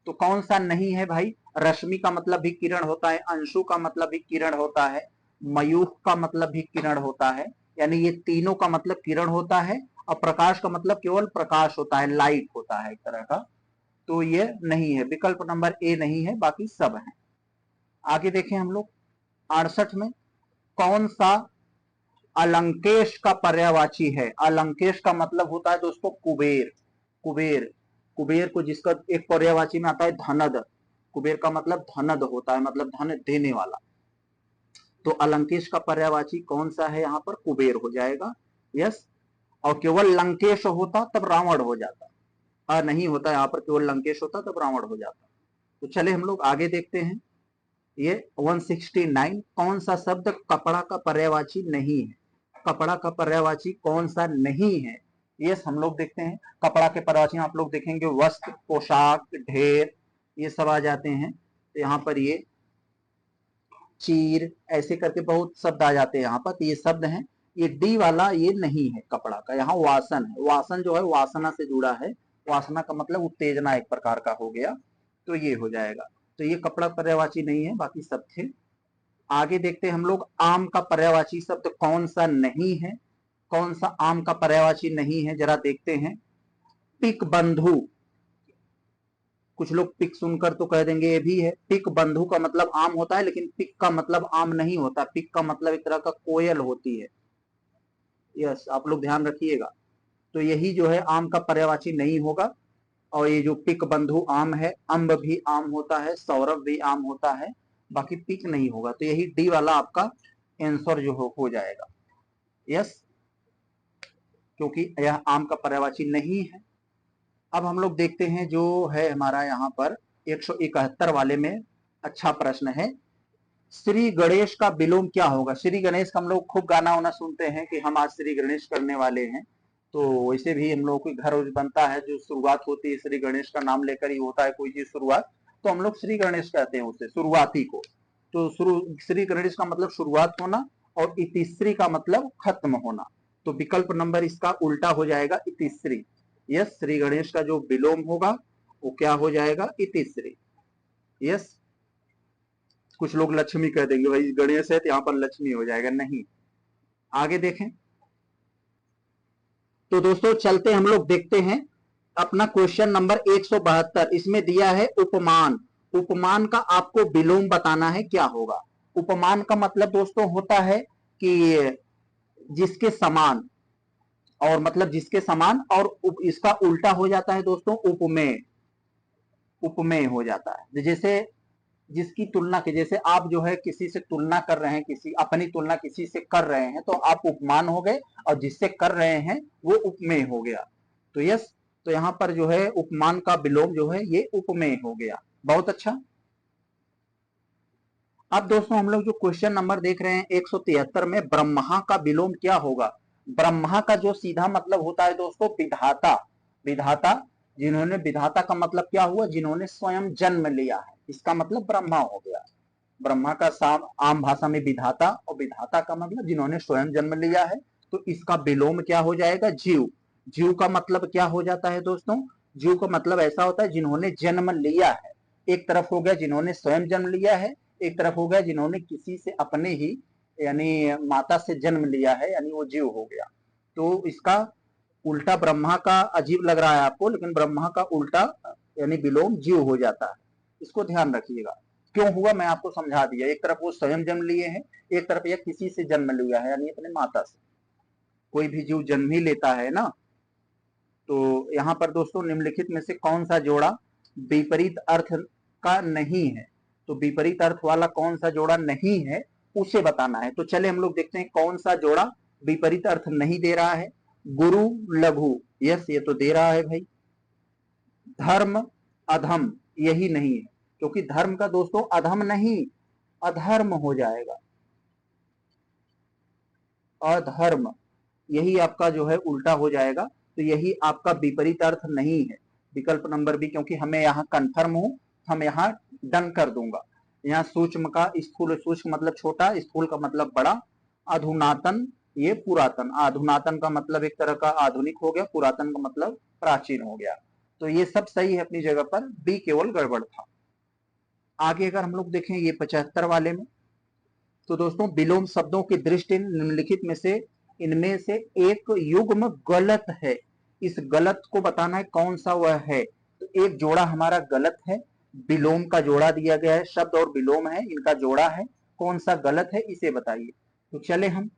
तो कौन सा नहीं है भाई, रश्मि का मतलब भी किरण होता है, अंशु का मतलब भी किरण होता है, मयूख का मतलब भी किरण होता है, यानी ये तीनों का मतलब किरण होता है, और प्रकाश का मतलब केवल प्रकाश होता है, लाइट होता है एक तरह का, तो ये नहीं है, विकल्प नंबर ए नहीं है, बाकी सब है। आगे देखें हम लोग 68 में, कौन सा अलंकेश का पर्यायवाची है, अलंकेश का मतलब होता है दोस्तों कुबेर, कुबेर, कुबेर को जिसका एक पर्यायवाची में आता है धनद, कुबेर का मतलब धनद होता है, मतलब धन देने वाला, तो अलंकेश का पर्यायवाची कौन सा है, यहाँ पर कुबेर हो जाएगा। यस, और केवल लंकेश होता तब रावण हो जाता, नहीं होता यहाँ पर, केवल लंकेश होता तब रावण हो जाता। तो चले हम लोग आगे देखते हैं, ये 169, कौन सा शब्द कपड़ा का पर्यायवाची नहीं है, कपड़ा का पर्यायवाची कौन सा नहीं है, ये हम लोग देखते हैं। कपड़ा के पर्यायवाची आप लोग देखेंगे वस्त्र, पोशाक, ढेर, ये सब आ जाते हैं, तो यहाँ पर ये चीर, ऐसे करके बहुत शब्द आ जाते हैं यहाँ पर, तो ये शब्द हैं, ये डी वाला ये नहीं है कपड़ा का, यहाँ वासन है, वासन जो है वासना से जुड़ा है, वासना का मतलब उत्तेजना एक प्रकार का हो गया, तो ये हो जाएगा, तो ये कपड़ा पर्यायवाची नहीं है, बाकी सब थे। आगे देखते हैं हम लोग, आम का पर्यायवाची शब्द कौन सा नहीं है, कौन सा आम का पर्यायवाची नहीं है, जरा देखते हैं। पिक बंधु, कुछ लोग पिक सुनकर तो कह देंगे ये भी है, पिक बंधु का मतलब आम होता है, लेकिन पिक का मतलब आम नहीं होता, पिक का मतलब एक तरह का कोयल होती है, यस आप लोग ध्यान रखिएगा, तो यही जो है आम का पर्यायवाची नहीं होगा। और ये जो पिक बंधु आम है, अम्ब भी आम होता है, सौरभ भी आम होता है, बाकी पिक नहीं होगा, तो यही डी वाला आपका आंसर जो हो जाएगा। यस, क्योंकि यह आम का पर्यायवाची नहीं है। अब हम लोग देखते हैं जो है हमारा यहाँ पर 171 वाले में, अच्छा प्रश्न है, श्री गणेश का विलोम क्या होगा, श्री गणेश का हम लोग खूब गाना वाना सुनते हैं कि हम आज श्री गणेश करने वाले हैं, तो वैसे भी हम लोग कोई घर बनता है, जो शुरुआत होती है श्री गणेश का नाम लेकर ही होता है कोई चीज शुरुआत, तो हम लोग श्री गणेश कहते हैं उसे, शुरुआती को, तो श्री गणेश का मतलब शुरुआत होना और इतिश्री का मतलब खत्म होना। तो विकल्प नंबर इसका उल्टा हो जाएगा इतिश्री। यस, श्री गणेश का जो विलोम होगा वो क्या हो जाएगा, इतिश्री। यस, कुछ लोग लक्ष्मी कह देंगे, भाई गणेश है तो यहाँ पर लक्ष्मी हो जाएगा, नहीं। आगे देखें तो दोस्तों चलते हम लोग देखते हैं अपना क्वेश्चन नंबर 172। इसमें दिया है उपमान। उपमान का आपको विलोम बताना है क्या होगा। उपमान का मतलब दोस्तों होता है कि जिसके समान, और मतलब जिसके समान, और इसका उल्टा हो जाता है दोस्तों उपमेय। उपमेय हो जाता है जैसे जिसकी तुलना के, जैसे आप जो है किसी से तुलना कर रहे हैं, किसी अपनी तुलना किसी से कर रहे हैं तो आप उपमान हो गए, और जिससे कर रहे हैं वो उपमेय हो गया। तो यस, तो यहां पर जो है उपमान का विलोम जो है ये उपमेय हो गया। बहुत अच्छा। अब दोस्तों हम लोग जो क्वेश्चन नंबर देख रहे हैं 173 में, ब्रह्मा का विलोम क्या होगा। ब्रह्मा का जो सीधा मतलब होता है दोस्तों विधाता। विधाता, जिन्होंने, विधाता का मतलब क्या हुआ, जिन्होंने स्वयं जन्म लिया है, इसका मतलब ब्रह्मा हो गया। ब्रह्मा का आम भाषा में विधाता, और विधाता का मतलब जिन्होंने स्वयं जन्म लिया है। तो इसका विलोम क्या हो जाएगा, जीव। जीव का मतलब क्या हो जाता है दोस्तों, जीव का मतलब ऐसा होता है जिन्होंने जन्म लिया है। एक तरफ हो गया जिन्होंने स्वयं जन्म लिया है, एक तरफ हो गया जिन्होंने किसी से अपने ही यानी माता से जन्म लिया है, यानी वो जीव हो गया। तो इसका उल्टा, ब्रह्मा का अजीब लग रहा है आपको, लेकिन ब्रह्मा का उल्टा यानी विलोम जीव हो जाता है। इसको ध्यान रखिएगा। क्यों हुआ मैं आपको समझा दिया। एक तरफ वो स्वयं जन्म लिए हैं, एक तरफ यह किसी से जन्म लिया है, यानी अपने माता से। कोई भी जीव जन्म ही लेता है ना। तो यहाँ पर दोस्तों निम्नलिखित में से कौन सा जोड़ा विपरीत अर्थ का नहीं है। तो विपरीत अर्थ वाला कौन सा जोड़ा नहीं है उसे बताना है। तो चले हम लोग देखते हैं कौन सा जोड़ा विपरीत अर्थ नहीं दे रहा है। गुरु लघु, यस ये तो दे रहा है भाई। धर्म अधम, यही नहीं है, क्योंकि धर्म का दोस्तों अधम नहीं, अधर्म हो जाएगा। अधर्म, यही आपका जो है उल्टा हो जाएगा। तो यही आपका विपरीत अर्थ नहीं है, विकल्प नंबर बी। क्योंकि हमें यहाँ कन्फर्म हूं, हम यहाँ डन कर दूंगा। यहाँ सूक्ष्म का स्थूल, सूक्ष्म मतलब छोटा, स्थूल का मतलब बड़ा, अधुनातन ये पुरातन। अधुनातन का मतलब एक तरह का आधुनिक हो गया, पुरातन का मतलब प्राचीन हो गया। तो ये सब सही है अपनी जगह पर, बी केवल गड़बड़ था। आगे अगर हम लोग देखें ये 75 वाले में, तो दोस्तों विलोम शब्दों की दृष्टि निम्नलिखित में से इनमें से एक युग्म गलत है। इस गलत को बताना है कौन सा वह है। तो एक जोड़ा हमारा गलत है, विलोम का जोड़ा दिया गया है, शब्द और विलोम है, इनका जोड़ा है, कौन सा गलत है इसे बताइए। तो चले हम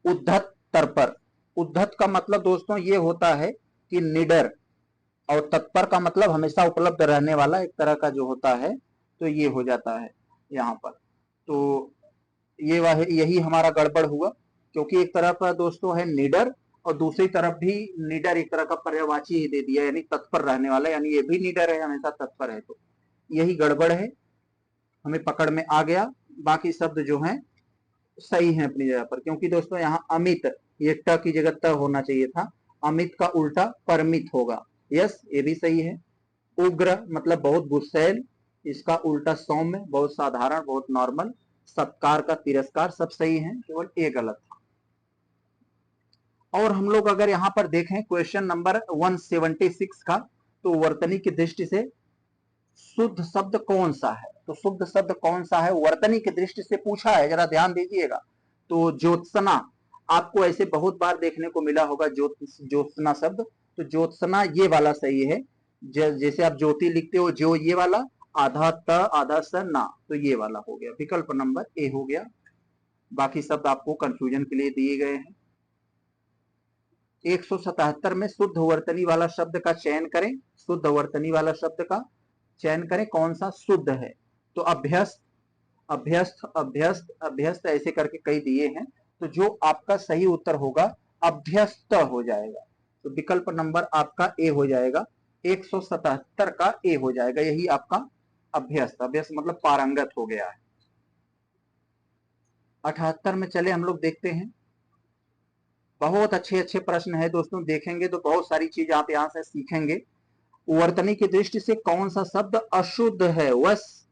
उद्धत तत्पर। उद्धत का मतलब दोस्तों ये होता है कि निडर, और तत्पर का मतलब हमेशा उपलब्ध रहने वाला एक तरह का जो होता है। तो ये हो जाता है यहाँ पर। तो ये यही हमारा गड़बड़ हुआ, क्योंकि एक तरफ दोस्तों है निडर, और दूसरी तरफ भी निडर एक तरह का पर्यायवाची ही दे दिया, यानी तत्पर रहने वाला, यानी ये भी निडर है, हमेशा तत्पर है। तो यही गड़बड़ है, हमें पकड़ में आ गया। बाकी शब्द जो है सही है अपनी जगह पर, क्योंकि दोस्तों यहाँ अमित, ये ट की जगह त होना चाहिए था। अमित का उल्टा परमित होगा। यस, ये भी सही है। उग्र मतलब बहुत गुस्सैल, इसका उल्टा सौम्य, बहुत साधारण, बहुत नॉर्मल। सत्कार का तिरस्कार, सब सही है, केवल ए गलत था। और हम लोग अगर यहाँ पर देखें क्वेश्चन नंबर 176 का, तो वर्तनी की दृष्टि से शुद्ध शब्द कौन सा है। तो शुद्ध शब्द कौन सा है वर्तनी की दृष्टि से पूछा है, जरा ध्यान दीजिएगा। तो ज्योत्सना, आपको ऐसे बहुत बार देखने को मिला होगा ज्योत्सना शब्द। तो ज्योत्सना ये वाला सही है। जैसे आप ज्योति लिखते हो, जो ये वाला, आधा त आधा स ना, तो ये वाला हो गया, विकल्प नंबर ए हो गया। बाकी शब्द आपको कंफ्यूजन के लिए दिए गए हैं। 177 में शुद्ध वर्तनी वाला शब्द का चयन करें। शुद्ध वर्तनी वाला शब्द का चयन करें, कौन सा शुद्ध है। तो अभ्यस्त, अभ्यस्त, अभ्यस्त, अभ्यस्त, ऐसे करके कई दिए हैं। तो जो आपका सही उत्तर होगा अभ्यस्त हो जाएगा। तो विकल्प नंबर आपका ए हो जाएगा। 177 का ए हो जाएगा, यही आपका अभ्यस्त। अभ्यस्त मतलब पारंगत हो गया है। 78 में चले हम लोग देखते हैं। बहुत अच्छे अच्छे प्रश्न है दोस्तों, देखेंगे तो बहुत सारी चीज आप यहां से सीखेंगे। वर्तनी की दृष्टि से कौन सा शब्द अशुद्ध है। वस,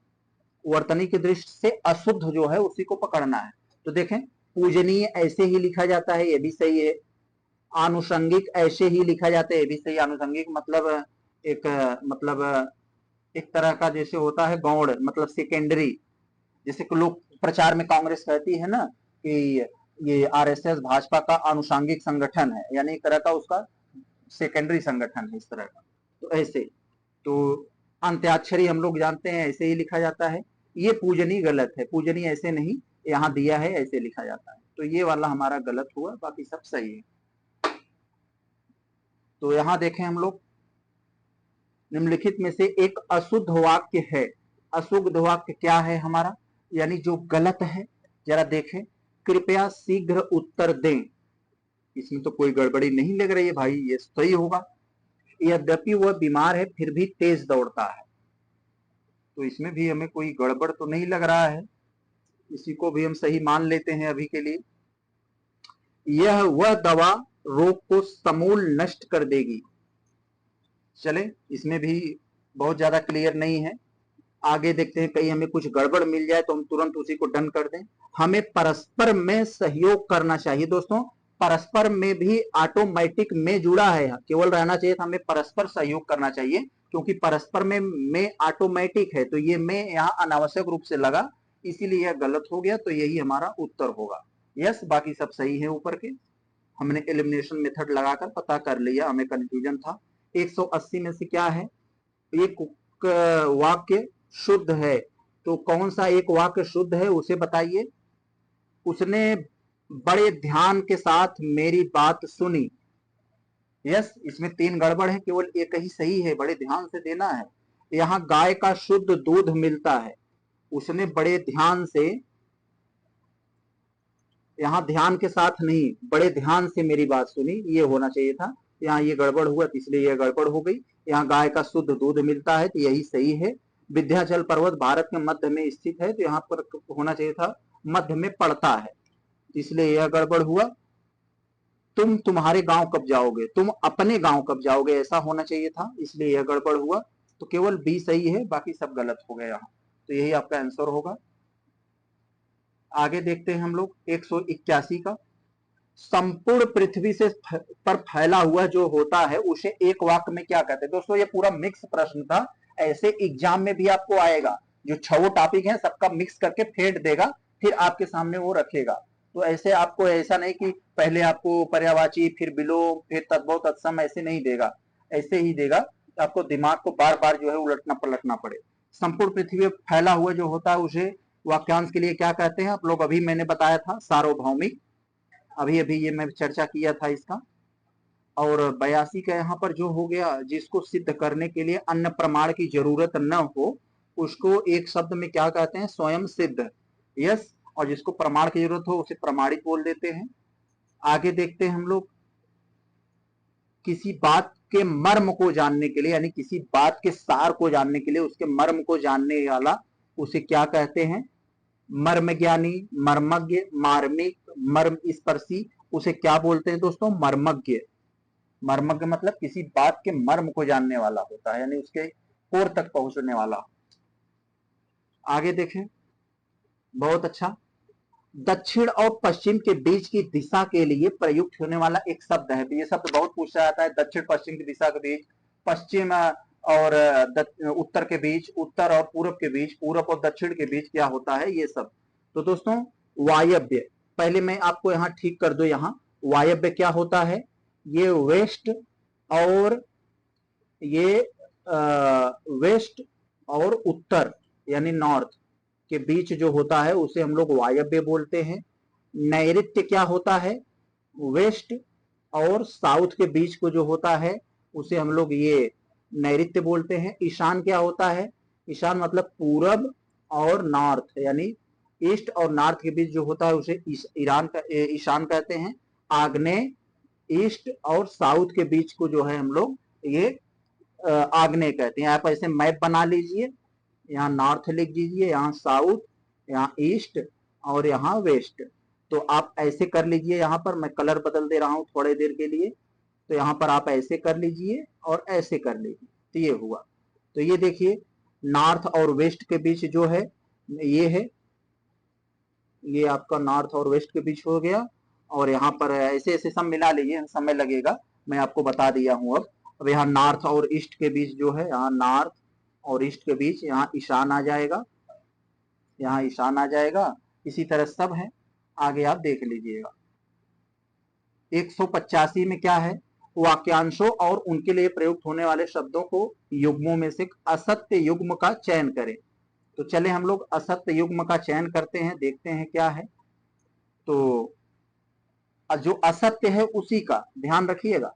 वर्तनी की दृष्टि से अशुद्ध जो है उसी को पकड़ना है। तो देखें, पूजनीय ऐसे ही लिखा जाता है, ये भी सही है। आनुषंगिक ऐसे ही लिखा जाता है, ये भी सही। आनुषंगिक मतलब एक तरह का जैसे होता है गौड़, मतलब सेकेंडरी, जैसे कि लोग प्रचार में कांग्रेस कहती है ना कि ये आरएसएस भाजपा का आनुषंगिक संगठन है, यानी एक तरह का उसका सेकेंडरी संगठन है, इस तरह का। तो ऐसे, तो अंत्याक्षरी हम लोग जानते हैं ऐसे ही लिखा जाता है। ये पूजनी गलत है, पूजनी ऐसे नहीं, यहाँ दिया है ऐसे लिखा जाता है। तो ये वाला हमारा गलत हुआ, बाकी सब सही है। तो यहाँ देखें हम लोग, निम्नलिखित में से एक अशुद्ध वाक्य है। अशुद्ध वाक्य क्या है हमारा, यानी जो गलत है, जरा देखें। कृपया शीघ्र उत्तर दें, इसमें तो कोई गड़बड़ी नहीं लग रही है भाई, ये सही होगा। यद्यपि वह बीमार है फिर भी तेज दौड़ता है, तो इसमें भी हमें कोई गड़बड़ तो नहीं लग रहा है, इसी को भी हम सही मान लेते हैं अभी के लिए। यह वह दवा रोग को समूल नष्ट कर देगी। चले, इसमें भी बहुत ज्यादा क्लियर नहीं है। आगे देखते हैं, कहीं हमें कुछ गड़बड़ मिल जाए तो हम तुरंत उसी को डन कर दें। हमें परस्पर में सहयोग करना चाहिए। दोस्तों, परस्पर में भी ऑटोमेटिक में जुड़ा है, केवल रहना चाहिए था हमें परस्पर सहयोग करना चाहिए, क्योंकि परस्पर में ऑटोमेटिक है, तो ये में यहाँ अनावश्यक रूप से लगा, इसीलिए यह गलत हो गया। तो यही हमारा उत्तर होगा। यस, बाकी सब सही है ऊपर के। हमने एलिमिनेशन मेथड लगाकर पता कर लिया, हमें कंफ्यूजन था। 180 में से क्या है, एक वाक्य शुद्ध है, तो कौन सा एक वाक्य शुद्ध है उसे बताइए। उसने बड़े ध्यान के साथ मेरी बात सुनी। यस, इसमें 3 गड़बड़ है, केवल एक ही सही है, बड़े ध्यान से देना है। यहाँ गाय का शुद्ध दूध मिलता है, उसने बड़े ध्यान से, यहाँ ध्यान के साथ नहीं, बड़े ध्यान से मेरी बात सुनी, ये होना चाहिए था। यहाँ ये गड़बड़ हुआ, इसलिए यह गड़बड़ हो गई। यहाँ गाय का शुद्ध दूध मिलता है, तो यही सही है। विंध्याचल पर्वत भारत के मध्य में स्थित है, तो यहाँ पर होना चाहिए था मध्य में पड़ता है, इसलिए यह गड़बड़ हुआ। तुम तुम्हारे गांव कब जाओगे, तुम अपने गांव कब जाओगे, ऐसा होना चाहिए था, इसलिए यह गड़बड़ हुआ। तो केवल बी सही है, बाकी सब गलत हो गए यहाँ, तो यही आपका आंसर होगा। आगे देखते हैं हम लोग 181 का। संपूर्ण पृथ्वी से पर फैला हुआ जो होता है उसे एक वाक्य में क्या कहते हैं। दोस्तों, ये पूरा मिक्स प्रश्न था, ऐसे एग्जाम में भी आपको आएगा, जो 6 टॉपिक है सबका मिक्स करके फेंट देगा, फिर आपके सामने वो रखेगा। तो ऐसे आपको, ऐसा नहीं कि पहले आपको पर्यायवाची फिर विलोम फिर तद्भव तत्सम, ऐसे नहीं देगा, ऐसे ही देगा। आपको दिमाग को बार बार जो है उलटना पलटना पड़े। संपूर्ण पृथ्वी में फैला हुआ जो होता है उसे वाक्यांश के लिए क्या कहते हैं आप लोग, अभी मैंने बताया था सार्वभौमिक, अभी अभी ये मैं चर्चा किया था इसका। और 82 का यहाँ पर जो हो गया, जिसको सिद्ध करने के लिए अन्य प्रमाण की जरूरत न हो उसको एक शब्द में क्या कहते हैं, स्वयं सिद्ध। यस, और जिसको प्रमाण की जरूरत हो उसे प्रमाणित बोल देते हैं। आगे देखते हैं हम लोग, किसी बात के मर्म को जानने के लिए, यानी किसी बात के सार को जानने के लिए, उसके मर्म को जानने वाला उसे क्या कहते हैं, मर्म ज्ञानी, मर्मज्ञ, मार्मिक, मर्म स्पर्शी, उसे क्या बोलते हैं दोस्तों, मर्मज्ञ। मर्मज्ञ मतलब किसी बात के मर्म को जानने वाला होता है, यानी उसके कोर तक पहुंचने वाला। आगे देखें, बहुत अच्छा। दक्षिण और पश्चिम के बीच की दिशा के लिए प्रयुक्त होने वाला एक शब्द है, तो ये शब्द बहुत पूछा जाता है। दक्षिण पश्चिम की दिशा के बीच, पश्चिम और उत्तर के बीच, उत्तर और पूर्व के बीच, पूर्व और दक्षिण के बीच क्या होता है, ये सब। तो दोस्तों, वायव्य, पहले मैं आपको यहाँ ठीक कर दो, यहाँ वायव्य क्या होता है, ये वेस्ट और ये वेस्ट और उत्तर यानी नॉर्थ के बीच जो होता है उसे हम लोग वायव्य बोलते हैं। नैऋत्य क्या होता है, वेस्ट और साउथ के बीच को जो होता है उसे हम लोग ये नैऋत्य बोलते हैं। ईशान क्या होता है, ईशान मतलब पूरब और नॉर्थ, यानी ईस्ट और नॉर्थ के बीच जो होता है उसे ईशान कहते हैं। आग्नेय, ईस्ट और साउथ के बीच को जो है हम लोग ये आग्नेय कहते हैं। आप ऐसे मैप बना लीजिए, यहाँ नॉर्थ लिख दीजिए, यहाँ साउथ, यहाँ ईस्ट और यहाँ वेस्ट। तो आप ऐसे कर लीजिए, यहाँ पर मैं कलर बदल दे रहा हूँ थोड़े देर के लिए, तो यहाँ पर आप ऐसे कर लीजिए और ऐसे कर लीजिए, तो ये हुआ। तो ये देखिए, नॉर्थ और वेस्ट के बीच जो है ये है, ये आपका नॉर्थ और वेस्ट के बीच हो गया, और यहाँ पर ऐसे ऐसे सब मिला लीजिए, समय लगेगा, मैं आपको बता दिया हूँ। अब यहाँ नॉर्थ और ईस्ट के बीच जो है, यहाँ नॉर्थ और ईस्ट के बीच यहाँ ईशान आ जाएगा, यहाँ ईशान आ जाएगा। इसी तरह सब है, आगे आप देख लीजिएगा। 185 में क्या है, वाक्यांशों और उनके लिए प्रयुक्त होने वाले शब्दों को युग्मों में से असत्य युग्म का चयन करें। तो चले हम लोग असत्य युग्म का चयन करते हैं, देखते हैं क्या है। तो जो असत्य है उसी का ध्यान रखिएगा,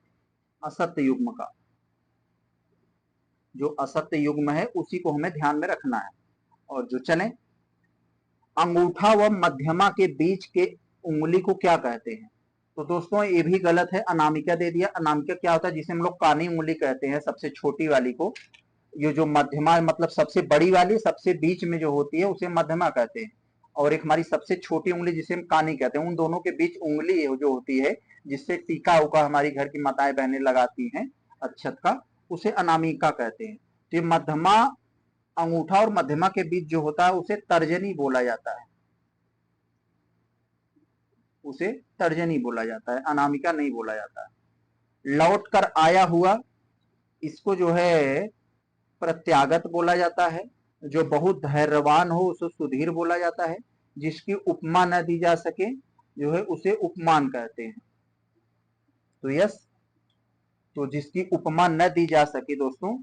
असत्य युग्म का, जो असत्य युग्म है उसी को हमें ध्यान में रखना है। और जो चले, अंगूठा व मध्यमा के बीच के उंगली को क्या कहते हैं? तो दोस्तों ये भी गलत है, अनामिका दे दिया। अनामिका क्या होता है, जिसे हम लोग कानी उंगली कहते हैं, सबसे छोटी वाली को। ये जो मध्यमा मतलब सबसे बड़ी वाली, सबसे बीच में जो होती है उसे मध्यमा कहते हैं, और एक हमारी सबसे छोटी उंगली जिसे हम कानी कहते हैं, उन दोनों के बीच उंगली जो होती है, जिससे टीका उका हमारी घर की माताएं बहनें लगाती हैं अक्षत का, उसे अनामिका कहते हैं। तो ये मध्यमा, अंगूठा और मध्यमा के बीच जो होता है उसे तर्जनी बोला जाता है, उसे तर्जनी बोला जाता है, अनामिका नहीं बोला जाता है। लौट कर आया हुआ, इसको जो है प्रत्यागत बोला जाता है। जो बहुत धैर्यवान हो उसे सुधीर बोला जाता है। जिसकी उपमा न दी जा सके जो है उसे उपमान कहते हैं। तो यस, तो जिसकी उपमा न दी जा सके दोस्तों,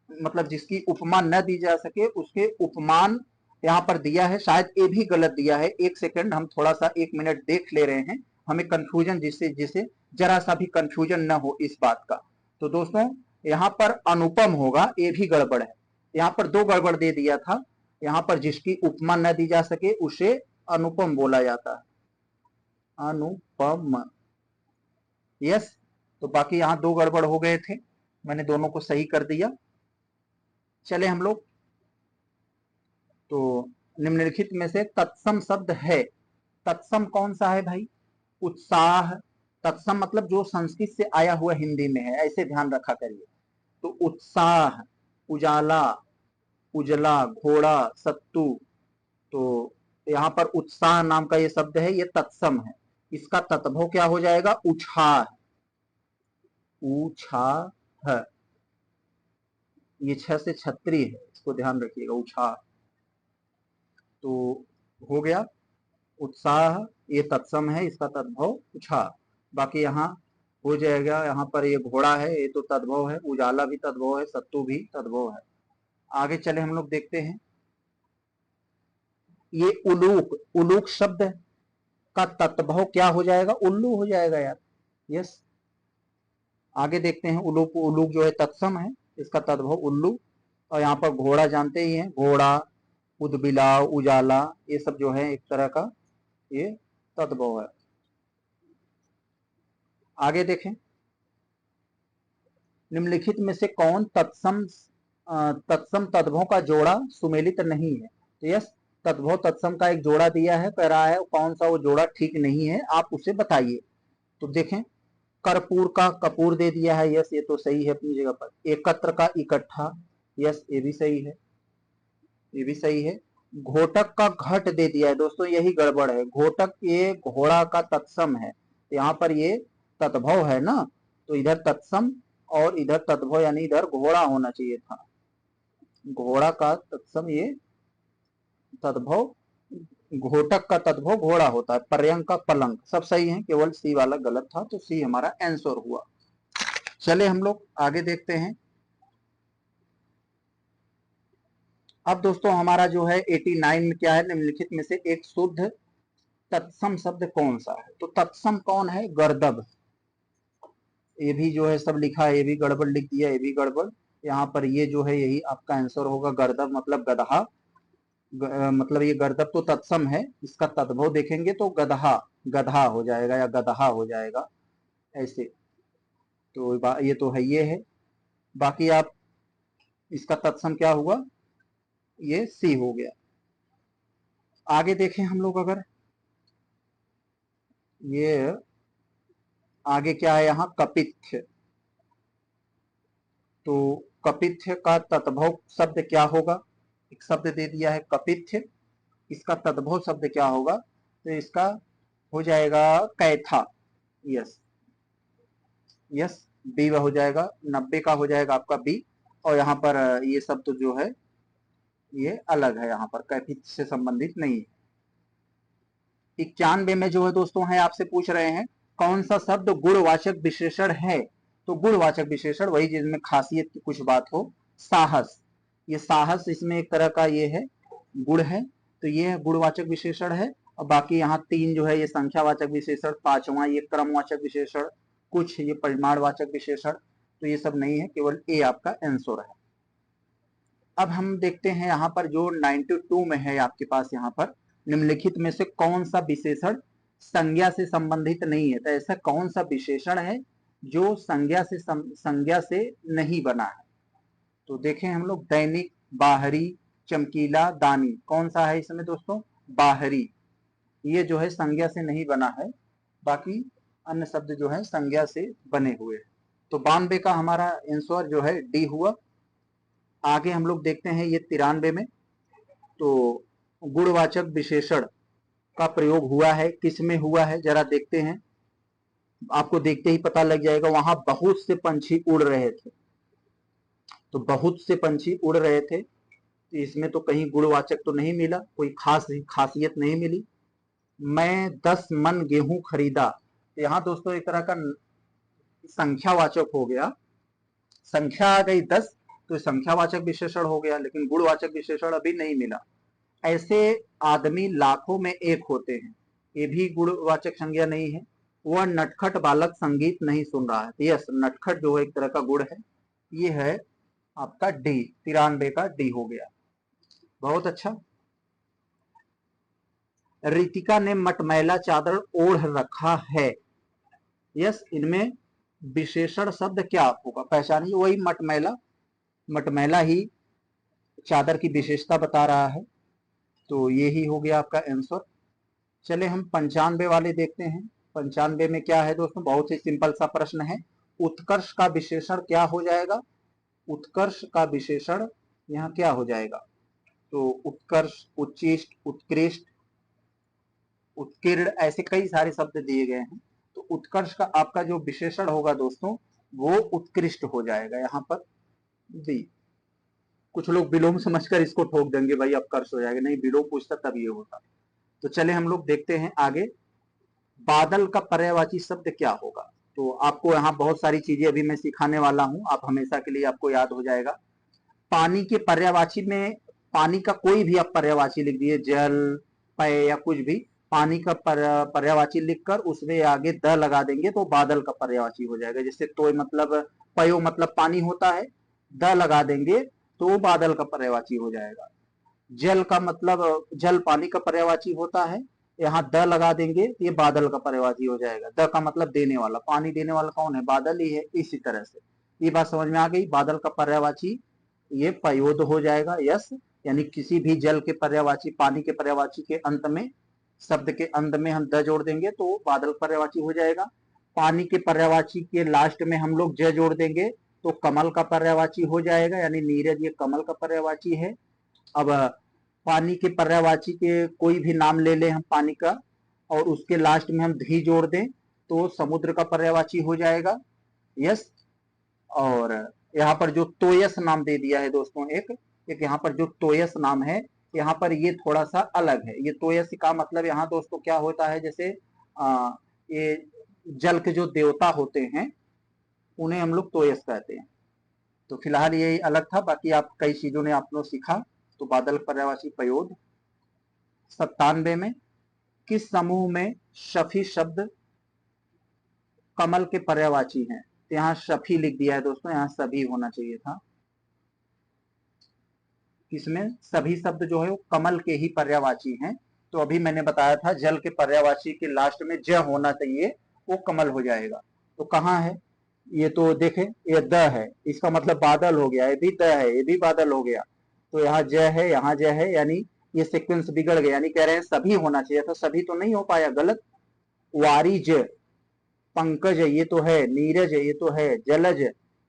मतलब जिसकी उपमा न दी जा सके उसके उपमान यहाँ पर दिया है, शायद ये भी गलत दिया है। एक सेकंड, हम थोड़ा सा 1 मिनट देख ले रहे हैं, हमें कंफ्यूजन जिससे जिसे जरा सा भी कंफ्यूजन न हो इस बात का। तो दोस्तों यहाँ पर अनुपम होगा, ये भी गड़बड़ है। यहाँ पर दो गड़बड़ दे दिया था। यहाँ पर जिसकी उपमा न दी जा सके उसे अनुपम बोला जाता है, अनुपम। यस, तो बाकी यहाँ दो गड़बड़ हो गए थे, मैंने दोनों को सही कर दिया। चले हम लोग, तो निम्नलिखित में से तत्सम शब्द है, तत्सम कौन सा है भाई? उत्साह। तत्सम मतलब जो संस्कृत से आया हुआ हिंदी में है, ऐसे ध्यान रखा करिए। तो उत्साह, उजाला, उजला, घोड़ा, सत्तू। तो यहाँ पर उत्साह नाम का ये शब्द है, ये तत्सम है। इसका तत्भव क्या हो जाएगा? उछाह, उछाह। ये छ से छत्री है, इसको ध्यान रखिएगा, उछाह। तो हो गया उत्साह, ये तत्सम है, इसका तद्भव उछाह। बाकी यहाँ हो जाएगा, यहाँ पर ये घोड़ा है, ये तो तद्भव है, उजाला भी तद्भव है, सत्तू भी तद्भव है। आगे चले हम लोग देखते हैं, ये उलूक, उलूक शब्द का तत्भव क्या हो जाएगा? उल्लू हो जाएगा यार। यस, आगे देखते हैं। उलूक, उलूक जो है तत्सम है, इसका तद्भव उल्लू। और यहाँ पर घोड़ा जानते ही हैं, घोड़ा, उदबिलाव, उजाला, ये सब जो है एक तरह का ये तद्भव है। आगे देखें, निम्नलिखित में से कौन तत्सम तत्सम तद्भव का जोड़ा सुमेलित नहीं है? तो यस, तद्भव तत्सम का एक जोड़ा दिया है, कह रहा है कौन सा वो जोड़ा ठीक नहीं है, आप उसे बताइए। तो देखें, कर्पूर का कपूर दे दिया है, यस ये तो सही है अपनी जगह पर। एकत्र का इकट्ठा, यस ये भी सही है, ये भी सही है। घोटक का घट दे दिया है, दोस्तों यही गड़बड़ है। घोटक ये घोड़ा का तत्सम है, यहाँ पर ये तद्भव है ना, तो इधर तत्सम और इधर तद्भव, यानी इधर घोड़ा होना चाहिए था। घोड़ा का तत्सम ये तद्भव, घोटक का तद्भव घोड़ा होता है। पर्यंक का पलंग, सब सही है, केवल सी वाला गलत था, तो सी हमारा आंसर हुआ। चले हम लोग आगे देखते हैं। अब दोस्तों हमारा जो है 89 में क्या है, निम्नलिखित में से एक शुद्ध तत्सम शब्द कौन सा है? तो तत्सम कौन है? गर्दभ। ये भी जो है सब लिखा है, ये भी गड़बड़ लिख दिया, ये भी गड़बड़। यहाँ पर ये जो है यही आपका आंसर होगा, गर्दभ मतलब गधा। मतलब ये गर्दभ तो तत्सम है, इसका तद्भव देखेंगे तो गधा, गधा हो जाएगा या गधा हो जाएगा ऐसे। तो ये तो है, ये है। बाकी आप इसका तत्सम क्या हुआ? ये सी हो गया। आगे देखें हम लोग, अगर ये आगे क्या है यहाँ, कपित्थ। तो कपित्थ का तद्भव शब्द क्या होगा? एक शब्द दे दिया है कपित्थ, इसका तद्भव शब्द क्या होगा, तो इसका हो जाएगा कैथा। यस यस, बी हो जाएगा, 90 का हो जाएगा आपका बी। और यहाँ पर ये शब्द जो है ये अलग है, यहाँ पर कैफित से संबंधित नहीं है। 91 में जो है दोस्तों है आपसे पूछ रहे हैं कौन सा शब्द गुणवाचक विशेषण है। तो गुणवाचक विशेषण वही जिसमें खासियत की कुछ बात हो। साहस, ये साहस इसमें एक तरह का ये है गुण है, तो ये गुणवाचक विशेषण है। और बाकी यहाँ 3 जो है ये संख्यावाचक विशेषण, 5वां ये क्रमवाचक विशेषण, कुछ ये परिमाणवाचक विशेषण, तो ये सब नहीं है, केवल ए आपका आंसर है। अब हम देखते हैं यहाँ पर जो 92 में है आपके पास, यहाँ पर निम्नलिखित में से कौन सा विशेषण संज्ञा से संबंधित नहीं है। तो ऐसा कौन सा विशेषण है जो संज्ञा से नहीं बना है। तो देखें हम लोग, दैनिक, बाहरी, चमकीला, दानी, कौन सा है इसमें दोस्तों, बाहरी। ये जो है संज्ञा से नहीं बना है, बाकी अन्य शब्द जो है संज्ञा से बने हुए। तो 92 का हमारा आंसर जो है डी हुआ। आगे हम लोग देखते हैं ये 93 में, तो गुणवाचक विशेषण का प्रयोग हुआ है, किसमें हुआ है जरा देखते हैं। आपको देखते ही पता लग जाएगा, वहां बहुत से पंछी उड़ रहे थे, तो बहुत से पंछी उड़ रहे थे, तो इसमें तो कहीं गुणवाचक तो नहीं मिला, कोई खासियत नहीं मिली। मैं 10 मन गेहूं खरीदा, तो यहाँ दोस्तों एक तरह का संख्यावाचक हो गया, संख्या आ गई 10, तो संख्यावाचक विशेषण हो गया, लेकिन गुणवाचक विशेषण अभी नहीं मिला। ऐसे आदमी लाखों में एक होते हैं, ये भी गुणवाचक संज्ञा नहीं है। वह नटखट बालक संगीत नहीं सुन रहा है, यस नटखट जो है एक तरह का गुण है, ये है आपका डी, 93 का डी हो गया। बहुत अच्छा। रितिका ने मटमैला चादर ओढ़ रखा है, यस इनमें विशेषण शब्द क्या होगा, पहचानिए। वही मटमैला, मटमैला ही चादर की विशेषता बता रहा है, तो ये ही हो गया आपका आंसर। चले हम 95 वाले देखते हैं। 95 में क्या है दोस्तों, बहुत ही सिंपल सा प्रश्न है। उत्कर्ष का विशेषण क्या हो जाएगा, उत्कर्ष का विशेषण यहाँ क्या हो जाएगा, तो उत्कर्ष, उच्चिष्ट, उत्कृष्ट, उत्कीर्ण, ऐसे कई सारे शब्द दिए गए हैं। तो उत्कर्ष का आपका जो विशेषण होगा दोस्तों वो उत्कृष्ट हो जाएगा यहाँ पर दी। कुछ लोग विलोम समझकर इसको ठोक देंगे, भाई अपकर्ष हो जाएगा, नहीं विलोम पूछता तब ये होता। तो चले हम लोग देखते हैं आगे, बादल का पर्यायवाची शब्द क्या होगा। तो आपको यहाँ बहुत सारी चीजें अभी मैं सिखाने वाला हूं, आप हमेशा के लिए आपको याद हो जाएगा। पानी के पर्यायवाची में पानी का कोई भी आप पर्यायवाची लिख दिए, जल, पेय या कुछ भी, पानी का पर्यायवाची लिखकर उसमें आगे द लगा देंगे तो बादल का पर्यायवाची हो जाएगा। जैसे तो मतलब पयो मतलब पानी होता है, द लगा देंगे तो बादल का पर्यायवाची हो जाएगा। जल का मतलब जल पानी का पर्यायवाची होता है, यहाँ द लगा देंगे ये बादल का पर्यायवाची हो जाएगा। द का मतलब देने वाला, पानी देने वाला कौन है, बादल ही है। इसी तरह से ये बात समझ में आ गई, बादल का पर्यायवाची ये पयोद हो जाएगा, यस। यानी किसी भी जल के पर्यायवाची, पानी के पर्यायवाची के अंत में, शब्द के अंत में हम द जोड़ देंगे तो बादल पर्यायवाची हो जाएगा। पानी के पर्यायवाची के लास्ट में हम लोग ज जोड़ देंगे तो कमल का पर्यायवाची हो जाएगा, यानी नीरज ये कमल का पर्यायवाची है। अब पानी के पर्यायवाची के कोई भी नाम ले लें हम पानी का, और उसके लास्ट में हम धी जोड़ दें तो समुद्र का पर्यायवाची हो जाएगा, यस। और यहाँ पर जो तोयस नाम दे दिया है दोस्तों, एक यहाँ पर जो तोयस नाम है, यहाँ पर ये थोड़ा सा अलग है। ये तोयस का मतलब यहाँ दोस्तों क्या होता है, जैसे ये जल के जो देवता होते हैं उन्हें हम लोग तोयस कहते हैं। तो फिलहाल ये अलग था, बाकी आप कई चीजों ने आप लोग सीखा। तो बादल पर्यायवाची पयोद। 97 में किस समूह में शफी शब्द कमल के पर्यायवाची हैं। तो यहाँ शफी लिख दिया है दोस्तों, यहाँ सभी होना चाहिए था। इसमें सभी शब्द जो है वो कमल के ही पर्यायवाची हैं। तो अभी मैंने बताया था जल के पर्यायवाची के लास्ट में ज होना चाहिए, वो कमल हो जाएगा। तो कहाँ है ये, तो देखें ये द है, इसका मतलब बादल हो गया, ये भी द है, ये भी बादल हो गया। तो यहाँ ज है, यहाँ ज है, यानी ये सीक्वेंस बिगड़ गया, यानी कह रहे हैं सभी होना चाहिए था, सभी तो नहीं हो पाया, गलत। वारिज, पंकज ये तो है, नीरज ये तो है, जलज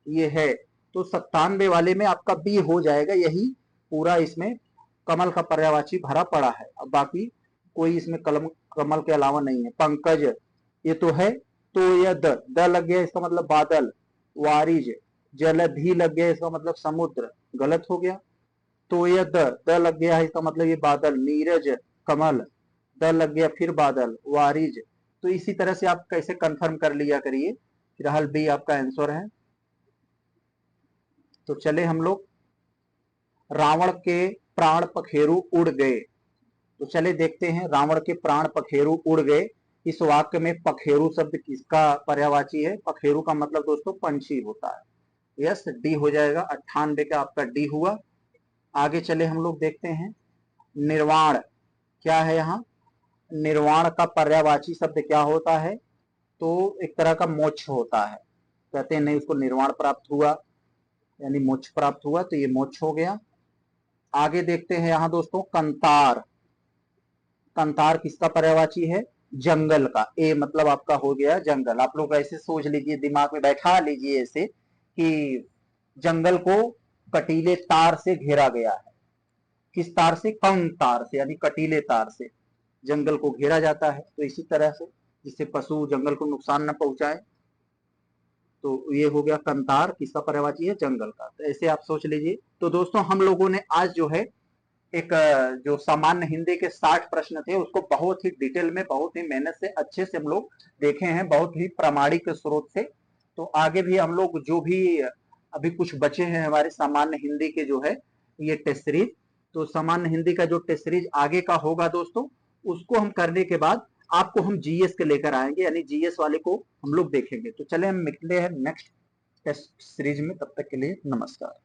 ये है। तो 97 वाले में आपका बी हो जाएगा, यही पूरा इसमें कमल का पर्यायवाची भरा पड़ा है। अब बाकी कोई इसमें कमल के अलावा नहीं है। पंकज ये तो है, तो यह द लग गया, इसका मतलब बादल। वारिज जलधि लग गया, इसका मतलब समुद्र, गलत हो गया। तो यह द लग गया है, इसका मतलब ये बादल। नीरज कमल, द लग गया फिर बादल, वारिज। तो इसी तरह से आप कैसे कंफर्म कर लिया करिए। फिलहाल बी आपका आंसर है। तो चले हम लोग, रावण के प्राण पखेरु उड़ गए। तो चले देखते हैं, रावण के प्राण पखेरु उड़ गए। इस वाक्य में पखेरु शब्द किसका पर्यायवाची है? पखेरु का मतलब दोस्तों पंछी होता है। यस, डी हो जाएगा। 98 का आपका डी हुआ। आगे चले हम लोग देखते हैं, निर्वाण क्या है यहाँ? निर्वाण का पर्यायवाची शब्द क्या होता है? तो एक तरह का मोक्ष होता है। कहते हैं नहीं, उसको निर्वाण प्राप्त हुआ, यानी मोक्ष प्राप्त हुआ, तो ये मोक्ष हो गया। आगे देखते हैं यहाँ दोस्तों, कंतार। कंतार किसका पर्यायवाची है? जंगल का। ए मतलब आपका हो गया जंगल। आप लोग ऐसे सोच लीजिए, दिमाग में बैठा लीजिए ऐसे कि जंगल को कटीले तार से घेरा गया है। किस तार से? कंतार से, यानी कटीले तार से जंगल को घेरा जाता है। तो इसी तरह से जिससे पशु जंगल को नुकसान न पहुंचाए। तो ये हो गया कंतार, किसका पर्यायवाची है? जंगल का। तो ऐसे आप सोच लीजिए। तो दोस्तों हम लोगों ने आज जो है एक जो सामान्य हिंदी के 60 प्रश्न थे उसको बहुत ही डिटेल में, बहुत ही मेहनत से, अच्छे से हम लोग देखे हैं, बहुत ही प्रामाणिक स्रोत से। तो आगे भी हम लोग जो भी अभी कुछ बचे हैं हमारे सामान्य हिंदी के जो है ये टेस्ट सीरीज, तो सामान्य हिंदी का जो टेस्ट सीरीज आगे का होगा दोस्तों, उसको हम करने के बाद आपको हम जीएस के लेकर आएंगे, यानी जीएस वाले को हम लोग देखेंगे। तो चले हम निकले हैं नेक्स्ट टेस्ट सीरीज में। तब तक के लिए नमस्कार।